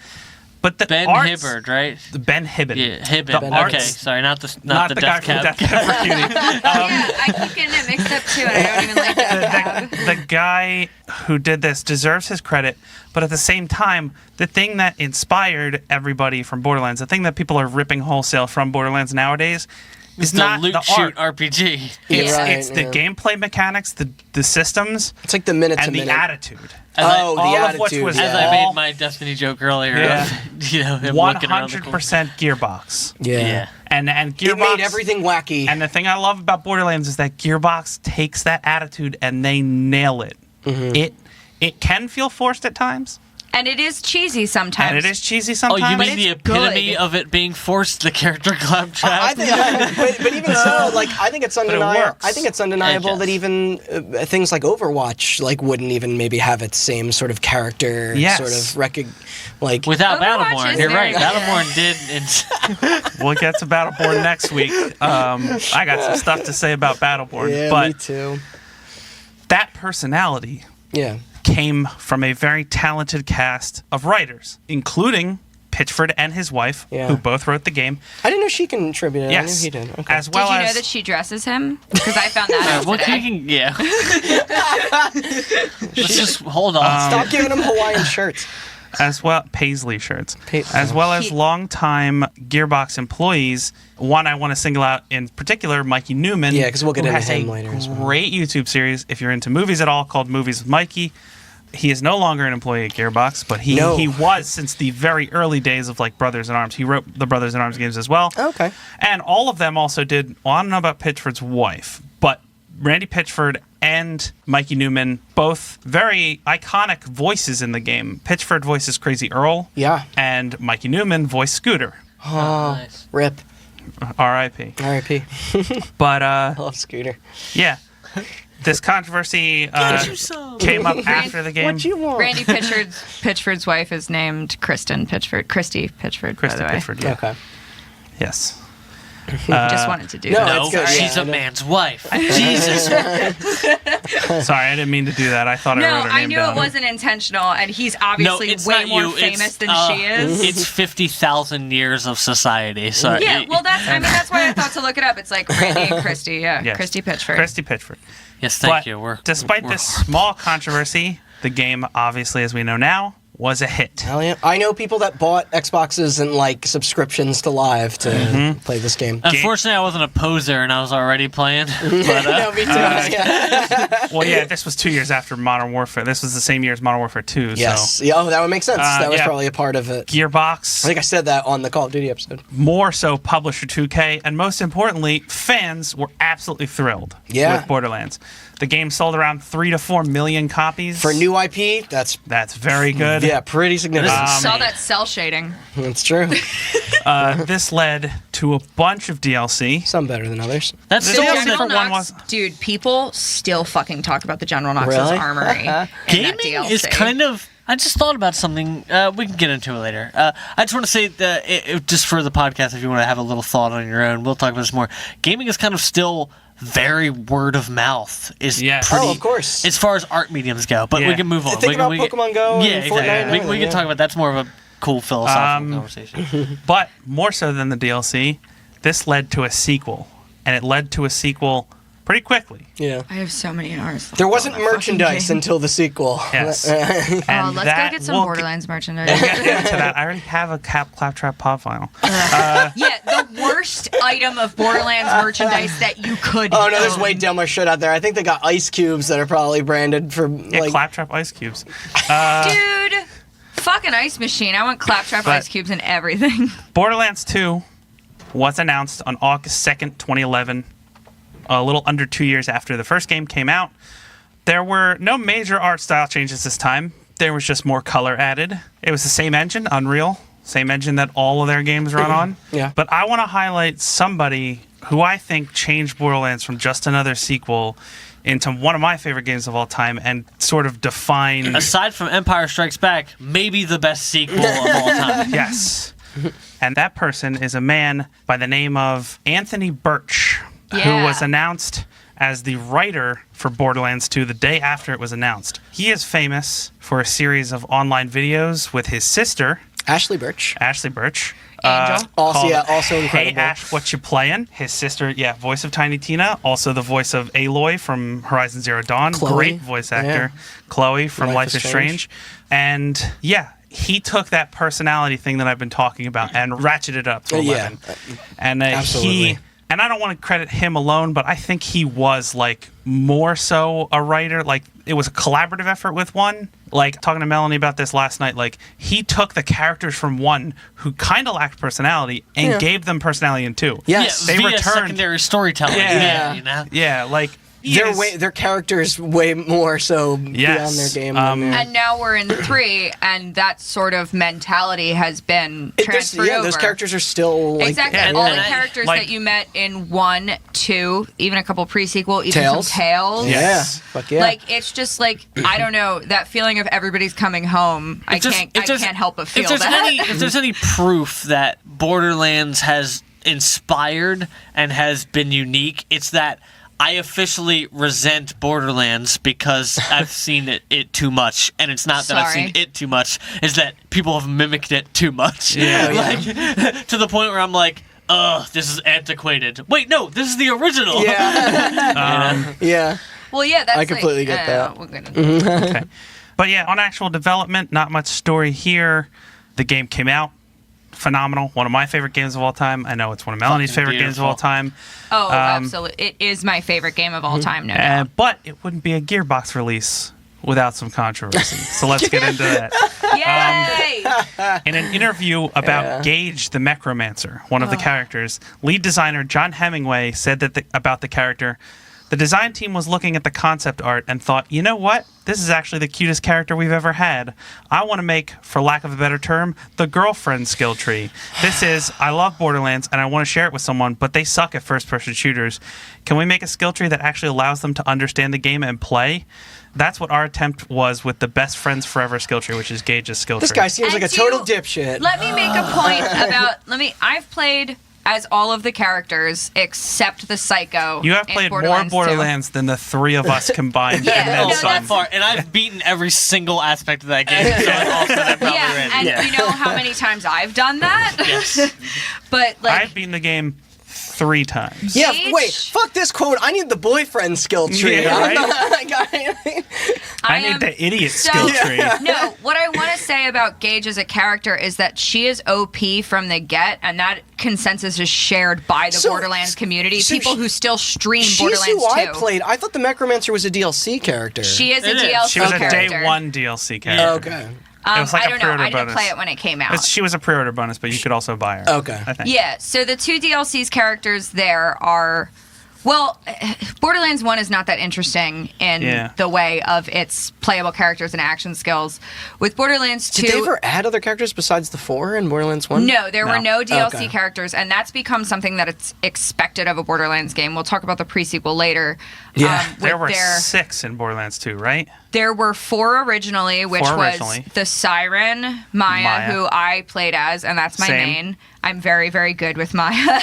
But the Ben arts, Hibbard, right? Ben Hibbon. Yeah, Hibbon. The Ben arts, Okay, sorry, not the guy Death from Cab. Death Cab for Cutie. Yeah, I keep getting it mixed up too, and I don't even like that. The guy who did this deserves his credit, but at the same time, the thing that inspired everybody from Borderlands, the thing that people are ripping wholesale from Borderlands nowadays, is the not loot the shoot art. RPG. It's, Right, it's the yeah. gameplay mechanics, the systems, It's like the minute to and the minute. attitude. As I- Oh, the all of attitude. which was yeah. As I made my Destiny joke earlier, Yeah. of, him looking around the corner. 100% Gearbox. yeah. And It Gearbox made everything wacky. And the thing I love about Borderlands is that Gearbox takes that attitude and they nail it. Mm-hmm. It can feel forced at times, And it is cheesy sometimes. and it is cheesy Oh, sometimes. you mean the it's epitome good. of it being forced, the character claptrap? I think, but even so, like I think it's undeniable. works. I think it's undeniable It that does. even things like Overwatch like wouldn't even maybe have its same sort of character, Yes. sort of like. Without Overwatch Battleborn, is you're very right. good. Battleborn did. We'll get to Battleborn next week. I got some stuff to say about Battleborn, yeah, but me too. that personality Yeah. came from a very talented cast of writers, including Pitchford and his wife, Yeah. who both wrote the game. I didn't know she contributed. Yes, I knew he did. Okay. as well Did you know as that she dresses him? Because I found that out Well, today. yeah. Let's just hold on. Stop giving him Hawaiian shirts. Paisley shirts, Pa- as well as He- longtime Gearbox employees. One I want to single out in particular, Mikey Newman. Yeah, 'cause we'll get who into has him a later as well. Great YouTube series if you're into movies at all, called Movies with Mikey. He is no longer an employee at Gearbox, but he was since the very early days of like Brothers in Arms. He wrote the Brothers in Arms games as well. Okay. And all of them also did. Well, I don't know about Pitchford's wife, but Randy Pitchford and Mikey Newman, both very iconic voices in the game. Pitchford voices Crazy Earl. Yeah. And Mikey Newman voiced Scooter. Oh, Nice. rip. R.I.P. R.I.P. But I love Scooter. yeah, this controversy came up after the game. What you want? Randy Pitchford's wife is named Kristen Pitchford. Christy Pitchford, by Christy the way. Pitchford. Yeah. Okay. Yes. Just wanted to do no, that. No, it's good, she's yeah. a man's wife. Jesus. Sorry, I didn't mean to do that. I thought I No, wrote her name I knew down. it wasn't intentional, and he's obviously it's way not more you. famous than it's, she is. It's 50,000 years of society. So Yeah, well, that's why I thought to look it up. It's like Randy and Christy, yeah, Yes. Christy Pitchford. Christy Pitchford. yes, thank But you. despite we're- this small controversy, the game, obviously, as we know now, was a hit. Hell yeah. I know people that bought Xboxes and like subscriptions to Live to play this game. Unfortunately, I wasn't a poser and I was already playing. But, No, me too. Yeah. Well, yeah, this was 2 years after Modern Warfare. This was the same year as Modern Warfare 2. Yes. So Yeah, oh, that would make sense. That was yeah. probably a part of it. Gearbox, I think I said that on the Call of Duty episode. more so publisher 2K, and most importantly, fans were absolutely thrilled Yeah. with Borderlands. The game sold around 3 to 4 million copies. For new IP, that's very good. yeah, pretty significant. Saw that cell shading. That's true. This led to a bunch of DLC. Some better than others. that's The still DLC one for that one Knox, was- dude, people still fucking talk about the General Knox's Really? armory. in that gaming DLC. is kind of. I just thought about something. We can get into it later. I just want to say that just for the podcast, if you want to have a little thought on your own, we'll talk about this more. Gaming is kind of still very word of mouth. Is Yeah. pretty. Oh, of course. As far as art mediums go, but Yeah. we can move on. Think about we can, Pokemon Go Yeah, and exactly. Fortnite and We everything, can yeah. talk about that's more of a cool philosophical conversation. But more so than the DLC, this led to a sequel. And it led to a sequel pretty quickly. Yeah. I have so many hours. There wasn't merchandise until the sequel. Yes. Oh, And let's that go get some will Borderlands merchandise. get into that. I already have a Claptrap Pod file. Yeah, the worst item of Borderlands merchandise that you could. Oh no, there's own. way dumber shit out there. I think they got ice cubes that are probably branded for Yeah, like. Claptrap ice cubes. Dude, fucking ice machine. I want claptrap But- ice cubes and everything. Borderlands 2 was announced on August 2nd, 2011, a little under 2 years after the first game came out. There were no major art style changes this time. There was just more color added. It was the same engine, Unreal, same engine that all of their games run on. Yeah. But I want to highlight somebody who I think changed Borderlands from just another sequel into one of my favorite games of all time and sort of define... Aside from Empire Strikes Back, maybe the best sequel of all time. Yes. And that person is a man by the name of Anthony Birch, who Yeah. was announced as the writer for Borderlands 2 the day after it was announced. He is famous for a series of online videos with his sister, Ashley Birch. Ashley Birch. Angel. Also, called yeah, also Hey incredible. Ash, what you playin'? His sister, yeah, voice of Tiny Tina, also the voice of Aloy from Horizon Zero Dawn. Chloe. Great voice actor. Chloe from Life is Strange. And yeah, he took that personality thing that I've been talking about and ratcheted it up to 11. And Absolutely. and I don't want to credit him alone, but I think he was like more so a writer. Like it was a collaborative effort with one. Like talking to Melanie about this last night, like he took the characters from one who kind of lacked personality and gave them personality in two. Yes. Yeah, They via returned- secondary storytelling. Yeah. You know? Yeah, like he Their is- their characters way more so Yes. beyond their game. And now we're in 3, and that sort of mentality has been transferred over. Those characters are still like, Exactly. Yeah, All and the I- characters like- that you met in 1, 2, even a couple pre-sequel, even Tales. some Tales. Yeah. Yes. Fuck yeah. Like it's just like I don't know, that feeling of everybody's coming home. I can't help but feel that. If there's any proof that Borderlands has inspired and has been unique, it's that I officially resent Borderlands because I've seen it too much, and it's not that I've Sorry. seen it too much; it's that people have mimicked it too much. Yeah. Like to the point where I'm like, ugh, this is antiquated. Wait, no, this is the original. yeah. Yeah. Well, yeah, that's I completely like, get that. We're gonna, Okay. But yeah, on actual development, not much story here. The game came out. Phenomenal. One of my favorite games of all time. I know it's one of Melanie's Fucking favorite games of all beautiful. time. Oh, absolutely. It is my favorite game of all time, no doubt. But it wouldn't be a Gearbox release without some controversy. So let's get into that. Yay! In an interview about Gage the Necromancer, one of the characters, lead designer John Hemingway said that about the character, the design team was looking at the concept art and thought, you know what? This is actually the cutest character we've ever had. I want to make, for lack of a better term, the girlfriend skill tree. This is, I love Borderlands and I want to share it with someone, but they suck at first-person shooters. Can we make a skill tree that actually allows them to understand the game and play? That's what our attempt was with the Best Friends Forever skill tree, which is Gage's skill This tree. guy seems And like a do you- total dipshit. Let me make a point about. I've played as all of the characters except the Psycho. You have in played more Borderlands 2. Borderlands than the three of us combined. Yeah, and then no, some. By far, and I've beaten every single aspect of that game. So I'm also that probably Yeah, win. and you know how many times I've done that? Yes. But like, I've beaten the game 3 times. Yeah, Gage? wait, fuck this quote. I need the boyfriend skill tree. Yeah, I'm right? not- I am need the idiot so- skill tree. No, what I want to say about Gage as a character is that she is OP from the get, and that consensus is shared by the So- Borderlands community. so People she- who still stream She's Borderlands who I 2. played. I thought the Necromancer was a DLC character. She is a It is. DLC She was a character. day 1 DLC character. Okay. It was like I a don't know. pre-order I didn't bonus. play it when it came out. She was a pre-order bonus, but you could also buy her. Okay. I think. Yeah, so the 2 DLCs characters there are, well, Borderlands 1 is not that interesting in Yeah. the way of its playable characters and action skills. With Borderlands 2... Did they ever add other characters besides the 4 in Borderlands 1? No, there were no DLC Okay. characters, and that's become something that it's expected of a Borderlands game. We'll talk about the pre-sequel later. Yeah. There with were 6 in Borderlands 2, right? There were 4 originally, which 4 was originally. the Siren, Maya, who I played as, and that's my Same. main. I'm very, very good with Maya.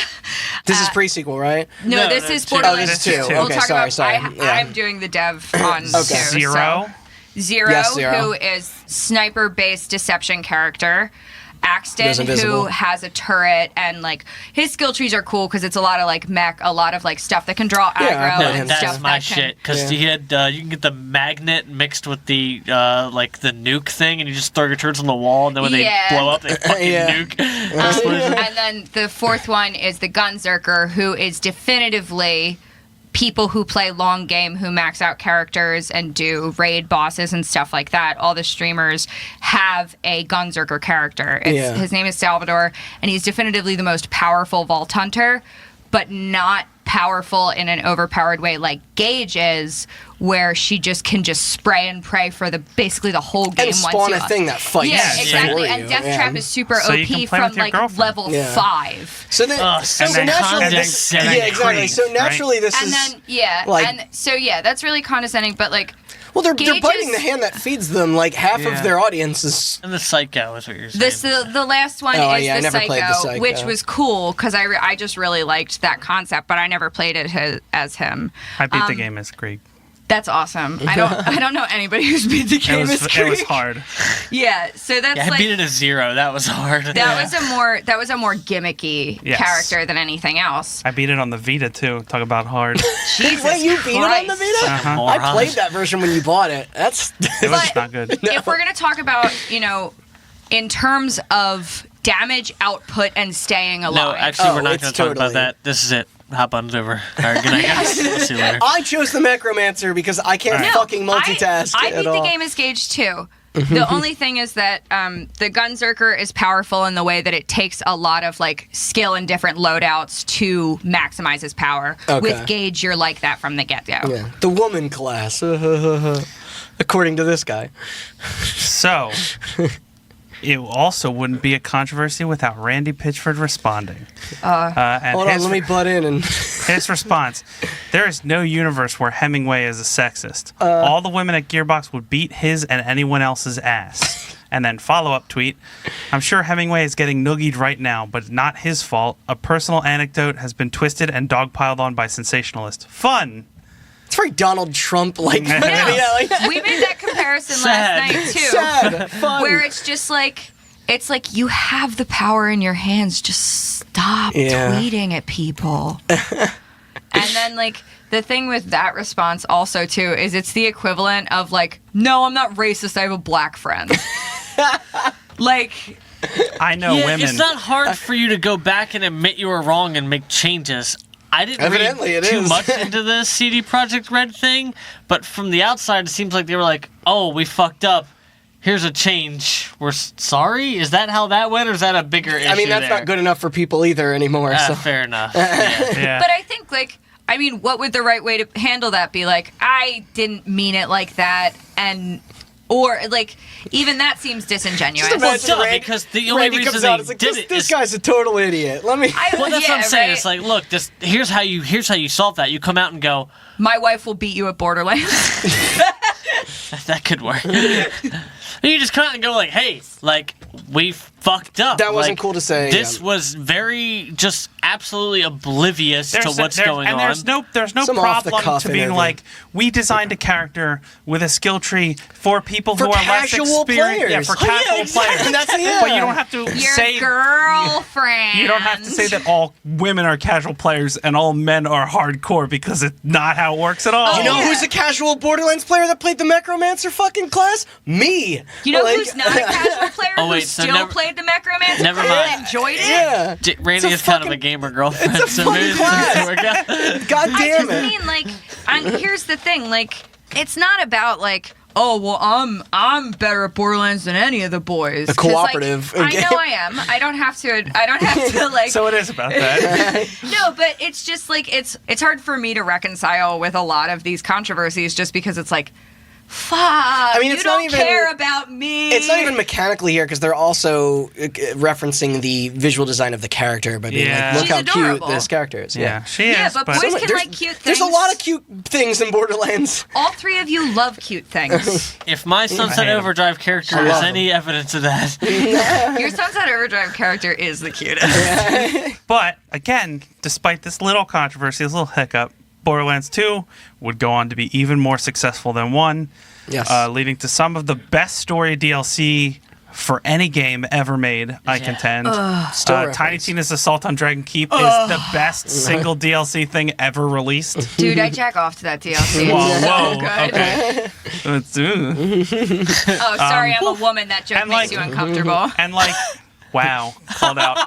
This is pre-sequel, right? No, No, this that's is two. Borderlands Oh, this is 2. two. We'll Okay, talk sorry, about, sorry. Yeah. I'm doing the dev on Okay. 2. Zero. So. Zero, Yes, Zero. who is sniper-based deception character. Axton, who invisible. has a turret, and like his skill trees are cool because it's a lot of like mech, a lot of like stuff that can draw aggro No, and that's stuff my that can. shit. Because you can get the magnet mixed with the like the nuke thing, and you just throw your turrets on the wall, and then when they blow up, they fucking nuke. And then the fourth one is the Gunzerker, who is definitively people who play long game, who max out characters and do raid bosses and stuff like that. All the streamers have a Gunzerker character. His name is Salvador, and he's definitively the most powerful Vault Hunter, but not powerful in an overpowered way like Gage is, where she just can just spray and pray for basically the whole game. And spawn a thing that fights. Yeah, exactly. for And you. Death Trap is super So you can OP play with from your like girlfriend. level 5. So then, and then naturally, condensing yeah, exactly. Krieg, So naturally, this And is then like- that's really condescending, but like well, they're Gage biting is- the hand that feeds them. Like half Yeah. of their audience is. And the Psycho is what you're saying. the last one Oh, is yeah, I the never played the Psycho. which was cool because I just really liked that concept, but I never played it as him. I beat the game as Krieg. That's awesome. I don't know anybody who's beat the game as It was Krieg. hard. Yeah, so that's I like beat it as 0. That was hard. that was a more gimmicky Yes. character than anything else. I beat it on the Vita too. Talk about hard. Jesus Wait, you beat it on the Christ. Vita? Uh-huh. I played that version when you bought it. That's It was But- not good. If we're gonna talk about, in terms of damage output and staying alive. No, actually, we're not it's going to talk about totally- that. This is it. Hot button's over. All right, good night, guys. We'll see you later. I chose the Necromancer because I can't Alright. fucking multitask I at beat all. the game as Gage too. The only thing is that the Gunzerker is powerful in the way that it takes a lot of like skill and different loadouts to maximize his power. Okay. With Gage, you're like that from the get-go. Yeah. The woman class, according to this guy. So, it also wouldn't be a controversy without Randy Pitchford responding. And Hold on, let me butt in and. his response: "There is no universe where Hemingway is a sexist. All the women at Gearbox would beat his and anyone else's ass." And then follow-up tweet: "I'm sure Hemingway is getting noogied right now, but not his fault. A personal anecdote has been twisted and dogpiled on by sensationalists. Fun." It's very Donald Trump like. Yeah. yeah, like We made that comparison Sad. last night too. sad, fun. Where it's just like, it's like you have the power in your hands. Just stop Yeah. tweeting at people. And then like the thing with that response also too is it's the equivalent of like, no, I'm not racist. I have a black friend. Like, I know women. It's not hard for you to go back and admit you were wrong and make changes. I didn't Evidently, read it too is. much into the CD Projekt Red thing, but from the outside, it seems like they were like, "Oh, we fucked up. Here's a change. We're sorry." Is that how that went, or is that a bigger issue? I mean, that's there? not good enough for people either anymore. so. Fair enough. Yeah. Yeah. but I think like, I mean, what would the right way to handle that be? Like, I didn't mean it like that, and or like even that seems disingenuous. Just imagine Well, duh, Randy- because the only Randy reason comes they out, it's like, did this, it this is- guy's a total idiot. Let me. Well, that's what I'm saying. right? It's like, look, here's how you solve that. You come out and go, My wife will beat you at Borderlands. that could work. And you just come out and go like, hey, like, we fucked up. That wasn't Like, cool to say, This yeah. was very, just absolutely oblivious to what's going on. There's no Some problem off-the-cuff to being interview. like, we designed a character with a skill tree for people For who are less casual experienced. Yeah, players. for Oh, yeah, casual exactly. players. That's- yeah. But you don't have to Your say girlfriend. you don't have to say that all women are casual players and all men are hardcore because it's not how it works at all. You know yeah. who's a casual Borderlands player that played the Necromancer fucking class? Me. You know Like- who's not a casual player Oh, wait, who so still never- played the Necromancer Never and mind. enjoyed it? Yeah. Randy It's a is kind of a fucking- gamer girlfriend, it's a so fun maybe this class. doesn't work out. God I damn just it. mean like, and here's the thing, like, it's not about like, oh well, I'm better at Borderlands than any of the boys. A 'Cause, like, cooperative I game. know I am. I don't have to like. So it is about that. No, but it's just like it's hard for me to reconcile with a lot of these controversies just because it's like, fuck. I mean, you it's don't not even- care about me. It's not even mechanically here because they're also referencing the visual design of the character by being Yeah. like, look She's how adorable. cute this character is. Yeah, she Yeah, is. but boys can There's- like cute things. There's a lot of cute things in Borderlands. All three of you love cute things. If my Sunset hate 'em. Overdrive character I is love any evidence of that, Your Sunset Overdrive character is the cutest. But again, despite this little controversy, this little hiccup, Borderlands 2 would go on to be even more successful than 1, Yes. leading to some of the best story DLC for any game ever made, I contend. Still Tiny Tina's Assault on Dragon Keep is the best single DLC thing ever released. Dude, I jack off to that DLC. Whoa, It's so good. okay. Oh, sorry, I'm a woman. That joke and, makes like- you uncomfortable. And like, wow, called out.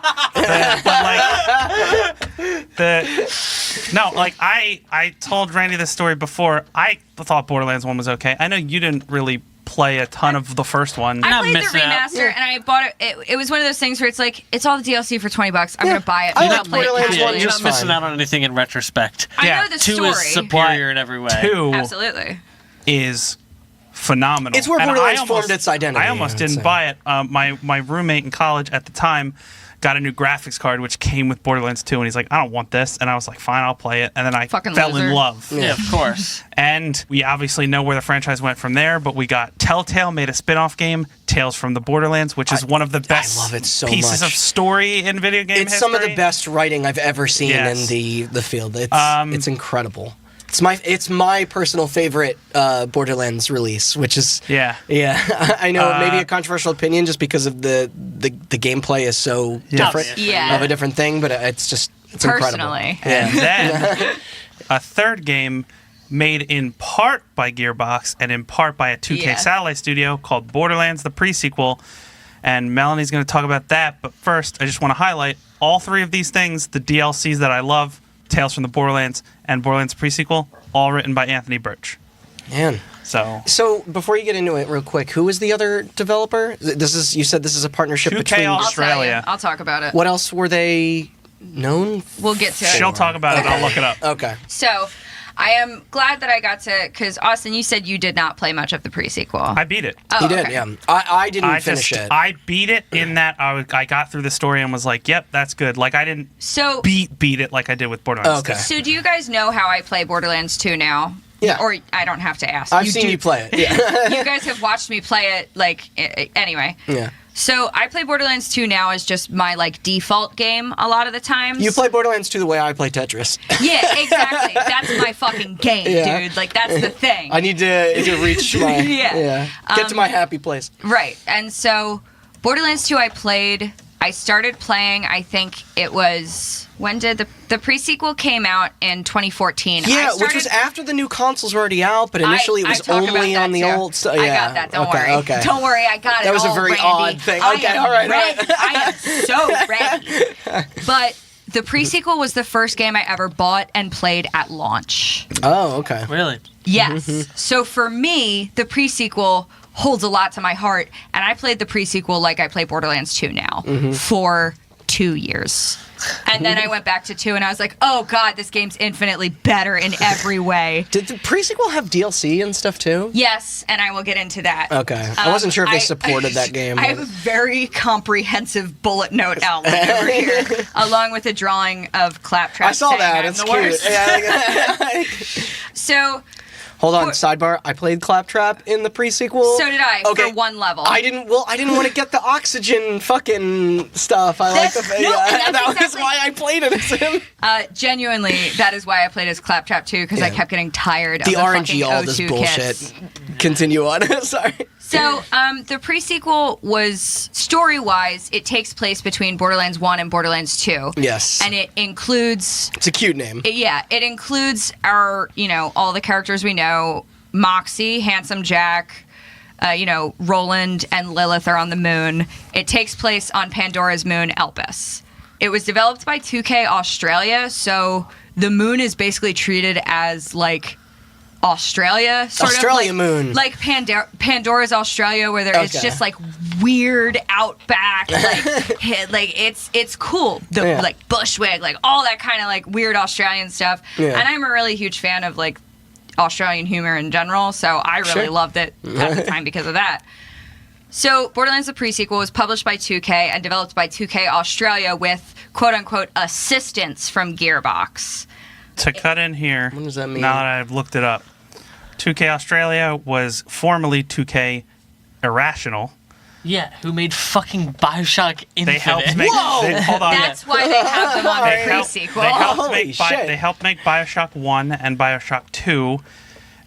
I told Randy this story before. I thought Borderlands 1 was okay. I know you didn't really play a ton of the first one. I not played the missing out. remaster and I bought it. It was one of those things where it's like, it's all the DLC for $20. I'm gonna buy it. I I'm like gonna play it Borderlands casually. 1 You're just not missing fine. out on anything in retrospect. I Yeah. know the 2 story. is superior in every way. 2 Absolutely. is phenomenal. It's where And Borderlands I almost- formed its identity, I almost I would didn't say. buy it. My roommate in college at the time got a new graphics card, which came with Borderlands 2, and he's like, I don't want this. And I was like, fine, I'll play it. And then I Fucking fell loser. in love. Yeah, of course. And we obviously know where the franchise went from there, but we got Telltale made a spin-off game, Tales from the Borderlands, which is one of the best love it so pieces much. of story in video game It's history. some of the best writing I've ever seen Yes. in the field. It's incredible. It's my personal favorite Borderlands release, which is Yeah. I know maybe a controversial opinion just because of the gameplay is so different Yeah. of a different thing, but it's incredible. Personally. And then a third game made in part by Gearbox and in part by a 2K Yeah. satellite studio called Borderlands, the prequel. And Melanie's going to talk about that. But first, I just want to highlight all 3 of these things, the DLCs that I love, Tales from the Borderlands and Borderlands prequel, all written by Anthony Birch. Man. So before you get into it, real quick, who was the other developer? You said this is a partnership 2K between. I'll tell you. Australia. I'll talk about it. What else were they known? We'll get to it. She'll talk about it. I'll look it up. Okay. So, I am glad that I got to, because Austin, you said you did not play much of the pre-sequel. I beat it. He did, okay. yeah. I didn't finish it. I beat it in that I got through the story and was like, yep, that's good. Like, I didn't So, beat it like I did with Borderlands. Okay. 2. so do you guys know how I play Borderlands 2 now? Yeah. Or I don't have to ask. I've seen you play it. Yeah. You guys have watched me play it, like, anyway. Yeah. So I play Borderlands 2 now as just my, like, default game a lot of the times. You play Borderlands 2 the way I play Tetris. Yeah, exactly. That's my fucking game, Yeah. dude. Like, that's the thing. I need to reach my Yeah. get to my happy place. Right. And so Borderlands 2 I started playing, I think it was, when did the pre-sequel came out in 2014. Yeah, which was after the new consoles were already out, but initially it was only on the old stuff. Yeah. I got that, don't okay, worry. Okay. Don't worry, I got it. That was a all, very Randy. odd thing. I Okay, am all right, all ready. right. I am so ready. But the pre-sequel was the first game I ever bought and played at launch. Oh, okay. Really? Yes. Mm-hmm. So for me, the pre-sequel holds a lot to my heart, and I played the pre-sequel like I play Borderlands 2 now Mm-hmm. for 2 years. And then I went back to 2 and I was like, oh god, this game's infinitely better in every way. Did the pre-sequel have DLC and stuff too? Yes, and I will get into that. Okay. I wasn't sure if they supported that game. I have a very comprehensive bullet note outline over here, along with a drawing of Claptrap. I saw saying that. I'm It's the cute. worst. Yeah. So Hold on, sidebar. I played Claptrap in the pre-sequel. So did I, Okay. for one level. I didn't want to get the oxygen fucking stuff. I like the That's- no, and that's that was exactly- why I played it as him. Genuinely, that is why I played as Claptrap too, because I Yeah. kept getting tired The of the RNG, fucking all O2 this kits. bullshit. Continue on. Sorry. So, the pre-sequel was, story-wise, it takes place between Borderlands 1 and Borderlands 2. Yes. And it includes, It's a cute name. it includes our, all the characters we know. Moxie, Handsome Jack, Roland and Lilith are on the moon. It takes place on Pandora's moon, Elpis. It was developed by 2K Australia, so the moon is basically treated as, like, Australia, sort Australia of moon. like Pandora's Australia, where it's Okay. just like weird outback, like it's cool, Yeah. like Bushwick, like all that kind of like weird Australian stuff. Yeah. And I'm a really huge fan of like Australian humor in general, so I really Sure. loved it at the time because of that. So Borderlands the pre-sequel was published by 2K and developed by 2K Australia with quote unquote assistance from Gearbox. To cut in here, What does that mean? now that I've looked it up, 2K Australia was formerly 2K Irrational. Yeah, who made fucking Bioshock Infinite? They helped make. Whoa! Hold on. That's why they have them on They the helped, pre-sequel. Holy shit. they helped make Bioshock 1 and Bioshock 2,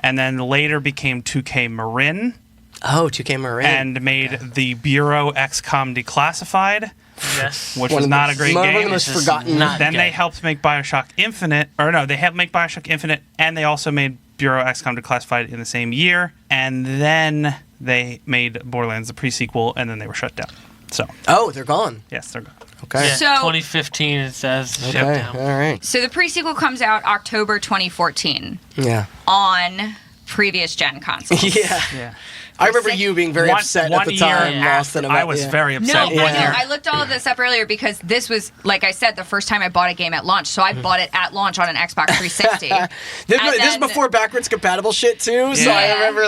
and then later became 2K Marin. Oh, 2K Marin. and made the Bureau XCOM Declassified, Yes. which was not a great One of the game. most This is forgotten. not Then they good. helped make Bioshock Infinite, they helped make Bioshock Infinite, and they also made Bureau XCOM Declassified in the same year, and then they made Borderlands the pre-sequel, and then they were shut down. So, Oh, they're gone. yes, they're gone. Okay. Yeah, So- 2015 it says. Shut Okay. down. All right. So the pre-sequel comes out October 2014 Yeah. on previous gen consoles. Yeah. Yeah. I remember you being very upset at the time, year Austin, about I was yeah. very No, upset. I know. Yeah. I looked all of this up earlier because this was, like I said, the first time I bought a game at launch. So I bought it at launch on an Xbox 360. This And is then- before backwards compatible shit too, so I Yeah. remember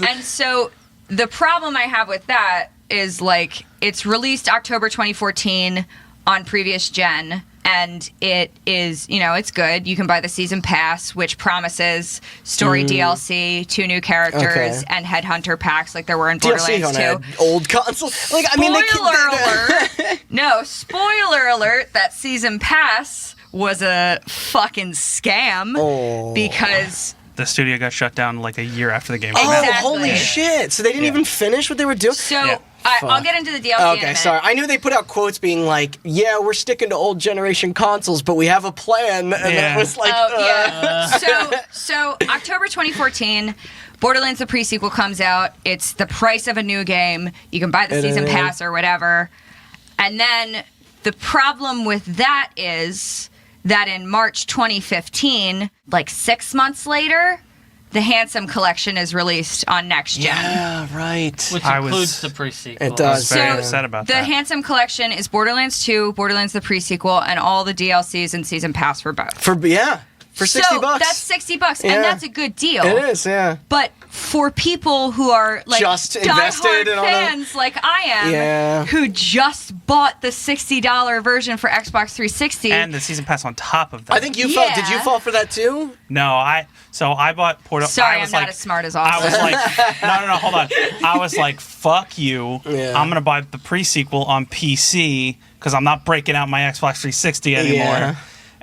And so the problem I have with that is like it's released October 2014 on previous gen, and it is, it's good. You can buy the season pass, which promises story DLC, 2 new characters, Okay. and headhunter packs like there were in DLC Borderlands on 2. an old console. Like I mean, Spoiler alert! No, spoiler alert! That season pass was a fucking scam Oh. because The studio got shut down like a year after the game Oh, came out. Exactly. holy shit! So they didn't even finish what they were doing. so. Yeah. I'll get into the DLC in a Okay, minute. sorry. I knew they put out quotes being like, "Yeah, we're sticking to old generation consoles, but we have a plan," and Yeah. it was like, Oh yeah. So October 2014, Borderlands the pre-sequel comes out. It's the price of a new game. You can buy the It season is. pass or whatever. And then the problem with that is that in March 2015, like 6 months later, the Handsome Collection is released on next gen. yeah, right. Which I was- includes the pre-sequel. It does. Very So, upset about The that. Handsome Collection is Borderlands 2, Borderlands the pre-sequel, and all the DLCs and season pass for both. For $60 So bucks. that's $60, Yeah. and that's a good deal. It is, yeah. But for people who are like Just invested diehard in all the- fans like I am, Yeah. who just bought the $60 version for Xbox 360, And the season pass on top of that. I think you fell. Did you Yeah. fall for that too? No, I bought Portal. sorry, I I'm was not like, as smart as I Austin. was like, no, hold on. I was like, fuck you. Yeah. I'm gonna buy the pre-sequel on PC because I'm not breaking out my Xbox 360 anymore. Yeah.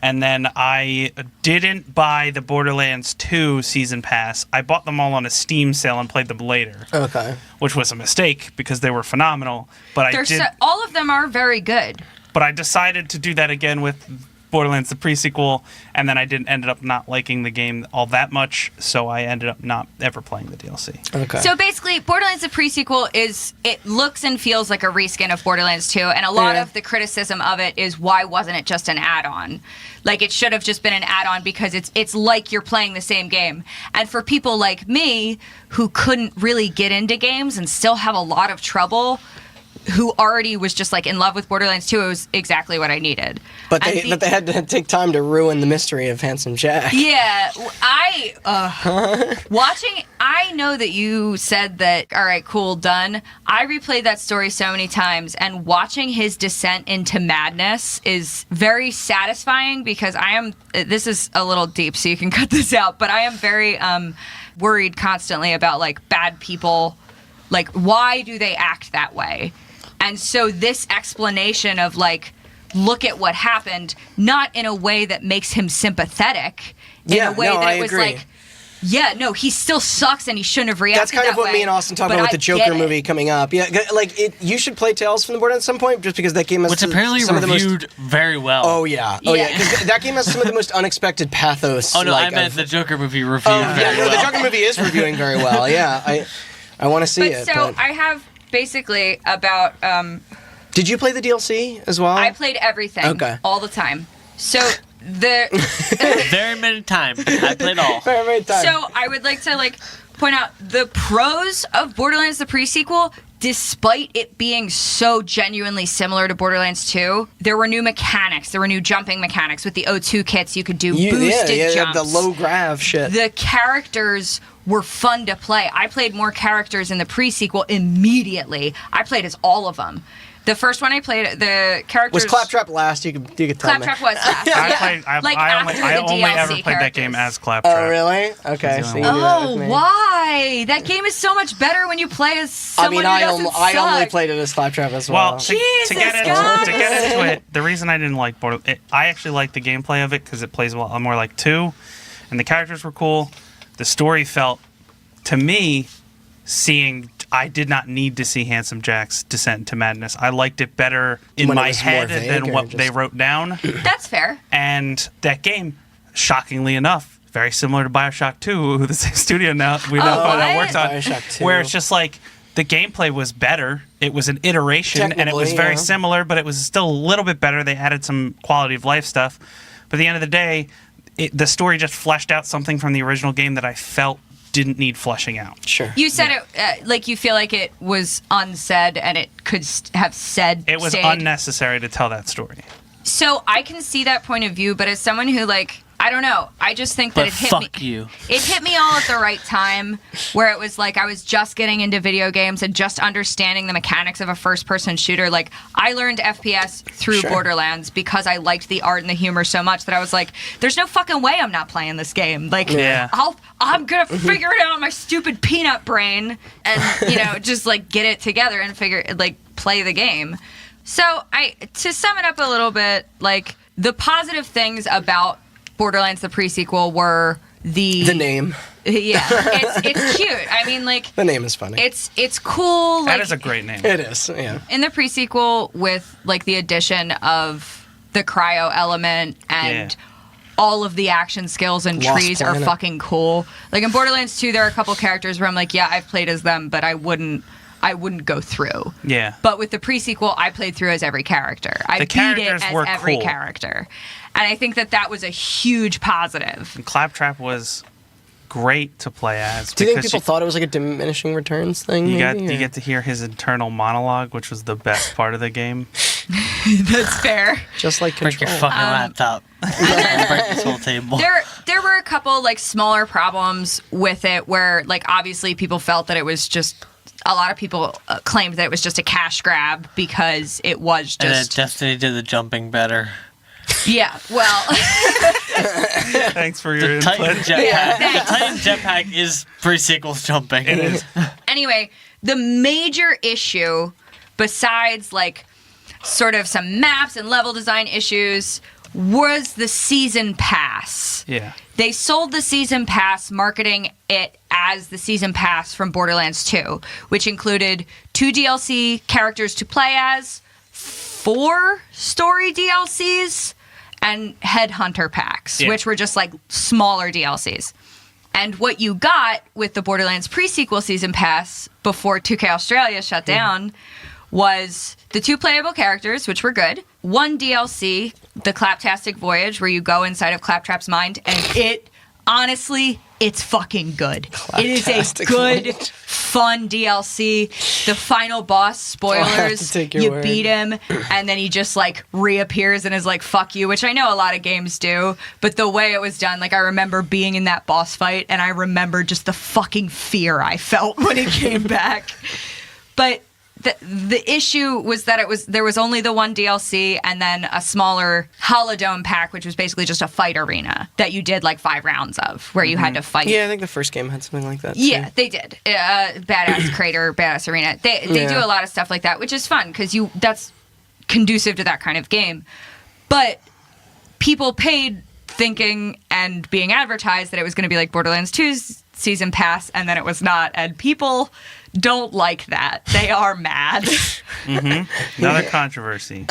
And then I didn't buy the Borderlands 2 season pass. I bought them all on a Steam sale and played them later, Okay. which was a mistake because they were phenomenal. But All of them are very good. but I decided to do that again with Borderlands the pre-sequel, and then I ended up not liking the game all that much, so I ended up not ever playing the DLC. Okay. So basically, Borderlands the pre-sequel it looks and feels like a reskin of Borderlands 2, and a lot Yeah. of the criticism of it is why wasn't it just an add-on? Like it should have just been an add-on because it's like you're playing the same game. And for people like me who couldn't really get into games and still have a lot of trouble, who already was just like in love with Borderlands 2, it was exactly what I needed. But And they had to take time to ruin the mystery of Handsome Jack. Yeah, watching, I know that you said that, all right, cool, done. I replayed that story so many times, and watching his descent into madness is very satisfying because this is a little deep, so you can cut this out, but I am very worried constantly about, like, bad people. Like, why do they act that way? And so this explanation of, like, look at what happened, not in a way that makes him sympathetic, in Yeah, a way no, that I it was agree. like, yeah, no, he still sucks and he shouldn't have reacted That's kind of that what way, me and Austin talk but about with I the Joker get it. movie coming up. Yeah, like you should play Tales from the Borderlands at some point, just because that game has Which apparently some of the most. reviewed very well. Oh yeah, Yeah. because that game has some of the most unexpected pathos. Oh, no, like, I meant of- the Joker movie reviewed Oh very yeah, no, well. the Joker movie is reviewing very well. Yeah, I want to see But it. so but- I have basically about Did you play the DLC as well? I played everything Okay. all the time. So the Very many times. I played all. Very, very time. So I would like to point out the pros of Borderlands the pre-sequel. Despite it being so genuinely similar to Borderlands 2, there were new mechanics. There were new jumping mechanics with the O2 kits. You could do boosted jumps. the low grav shit. The characters were fun to play. I played more characters in the pre-sequel immediately. I played as all of them. The first one I played, the characters... Was Claptrap last? You could tell me. Claptrap was last. I only ever played that game as Claptrap. Oh really? Okay. That's So the you only do that Oh, with me. why? That game is so much better when you play as someone who doesn't I only suck. played it as Claptrap as well. Well, Jesus, to get guys! into it, the reason I didn't like Borderlands, I actually liked the gameplay of it because it plays a lot more like 2, and the characters were cool. The story felt, to me, seeing I did not need to see Handsome Jack's descent into madness. I liked it better in When it my was more head vague than or what just- they wrote down. That's fair. And that game, shockingly enough, very similar to Bioshock 2, who the same studio now we know that what? works on, Bioshock 2. where it's just like the gameplay was better. It was an iteration, and it was Technically, very yeah. similar, but it was still a little bit better. They added some quality of life stuff. But at the end of the day, the story just fleshed out something from the original game that I felt didn't need fleshing out. Sure. You said it like you feel like it was unsaid and it could have said It was stayed. unnecessary to tell that story. So I can see that point of view, but as someone who like I don't know, I just think that But it hit fuck me. you. It hit me all at the right time, where it was like I was just getting into video games and just understanding the mechanics of a first-person shooter. Like I learned FPS through Sure. Borderlands because I liked the art and the humor so much that I was like, "There's no fucking way I'm not playing this game." Like, Yeah. I'm gonna figure it out in my stupid peanut brain, and just like get it together and play the game. So to sum it up a little bit, like the positive things about Borderlands the pre-sequel were the name. Yeah, it's cute. I mean, like The name is funny. it's cool. That Like is a great name. It is, yeah. in the pre-sequel with like the addition of the cryo element and all of the action skills and Lost trees are Planet. fucking cool. Like in Borderlands 2, there are a couple characters where I'm like, yeah, I've played as them, but I wouldn't go through. Yeah. But with the pre-sequel, I played through as every character. I The beat it characters as were every cool. character. And I think that was a huge positive. And Claptrap was great to play as. Do you think because people thought it was like a diminishing returns thing? you maybe, or- get to hear his internal monologue, which was the best part of the game. That's fair. just like Break your Control. fucking laptop. Break this whole table. There were a couple like smaller problems with it where like obviously people felt that it was just a lot of people claimed that it was just a cash grab because it was And then just Destiny did the jumping better. yeah. Well, Thanks for your The Titan input. jetpack. The Titan jetpack is pre-sequels jumping. It is. anyway, the major issue besides like sort of some maps and level design issues was the season pass. Yeah. They sold the season pass, marketing it as the season pass from Borderlands 2, which included 2 DLC characters to play as, 4 story DLCs, and headhunter packs, Yeah. which were just like smaller DLCs. And what you got with the Borderlands pre-sequel season pass before 2K Australia shut down was the 2 playable characters, which were good, 1 DLC, the Claptastic Voyage, where you go inside of Claptrap's mind, and it's fucking good. It is a Claptastic good, Voyage. fun DLC. The final boss, spoilers, take your you word. beat him, and then he just like reappears and is like, fuck you, which I know a lot of games do, but the way it was done, like I remember being in that boss fight, and I remember just the fucking fear I felt when he came back. But the issue was that there was only the 1 DLC and then a smaller Holodome pack, which was basically just a fight arena that you did like 5 rounds of, where you had to fight. Yeah, I think the first game had something like that. Yeah, too. they did. Badass Crater, Badass Arena. They do a lot of stuff like that, which is fun because that's conducive to that kind of game. But people paid thinking and being advertised that it was going to be like Borderlands 2's season pass, and then it was not. And people don't like that. They are mad. Another controversy.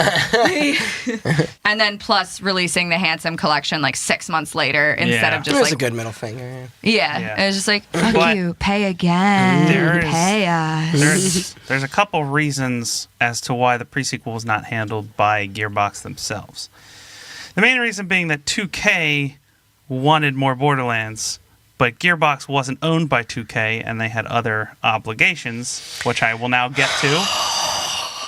And then plus releasing the Handsome collection like 6 months later instead Yeah. of It just was like a good middle finger. Yeah, it was just like, fuck But you, pay again, there's- pay us. There's a couple reasons as to why the pre-sequel was not handled by Gearbox themselves. The main reason being that 2K wanted more Borderlands, but Gearbox wasn't owned by 2K, and they had other obligations, which I will now get to.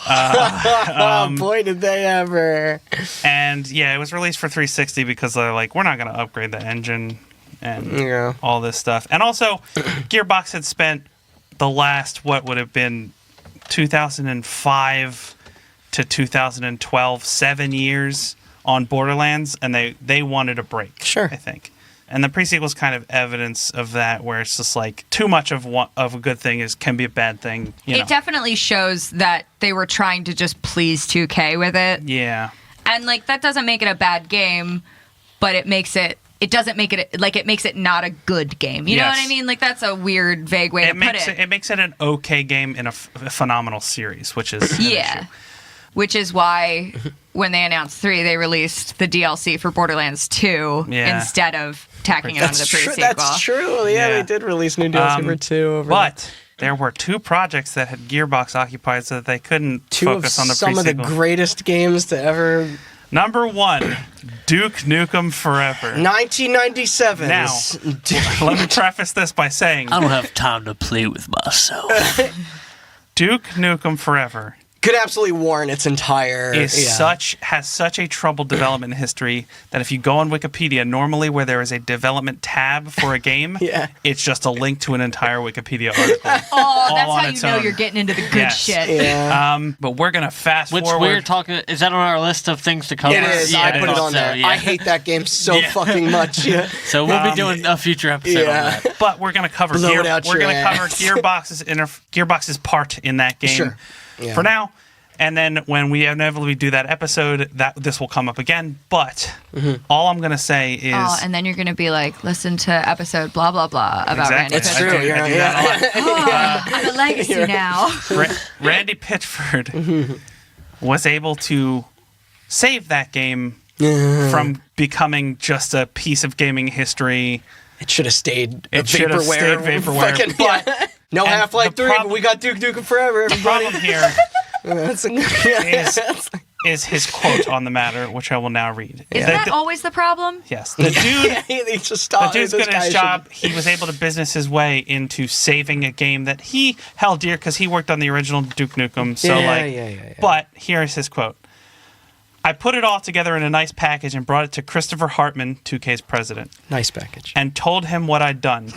Oh boy, did they ever! And yeah, it was released for 360 because they're like, we're not going to upgrade the engine and Yeah. all this stuff. And also, Gearbox had spent the last, what would have been 2005 to 2012, 7 years on Borderlands, and they wanted a break. Sure. I think. And the pre-sequel is kind of evidence of that, where it's just like too much of a good thing can be a bad thing. You know? It definitely shows that they were trying to just please 2K with it. Yeah. And like that doesn't make it a bad game, but it makes it it doesn't make it like it makes it not a good game. You know what I mean? Like that's a weird, vague way to put it. It makes it an okay game in a phenomenal series, which is an issue. Which is why when they announced 3, they released the DLC for Borderlands 2 instead of tacking it onto the pre-sequel. That's true. Yeah, they did release new DLC for 2. But there were 2 projects that had Gearbox occupied so that they couldn't focus on the pre-sequel. Some of the greatest games to ever... Number 1, Duke Nukem Forever. 1997. Now, let me preface this by saying... I don't have time to play with myself. Duke Nukem Forever could absolutely warrant its entire... has such a troubled development history that if you go on Wikipedia, normally where there is a development tab for a game, it's just a link to an entire Wikipedia article. Oh, that's how you know you're getting into the good shit. Yeah. But we're going to fast forward. Which we're talking... Is that on our list of things to cover? It is. I put it on there. I hate that game so fucking much. So we'll be doing a future episode on that. But we're going to cover Gearbox's part in that game. Yeah. For now, and then when we inevitably do that episode, this will come up again. But all I'm going to say is... Oh, and then you're going to be like, listen to episode blah, blah, blah about Randy It's Pitchford. true. I do that a lot. I'm a legacy now. Randy Pitchford was able to save that game from becoming just a piece of gaming history. It should have stayed vaporware. Fucking, no Half-Life 3, but we got Duke Nukem Forever. The problem here is his quote on the matter, which I will now read. Is that always the problem? Yes. The dude, He just stopped. the dude's good at his job. He was able to business his way into saving a game that he held dear because he worked on the original Duke Nukem. So But here's his quote. I put it all together in a nice package and brought it to Christopher Hartman, 2K's president. Nice package. And told him what I'd done.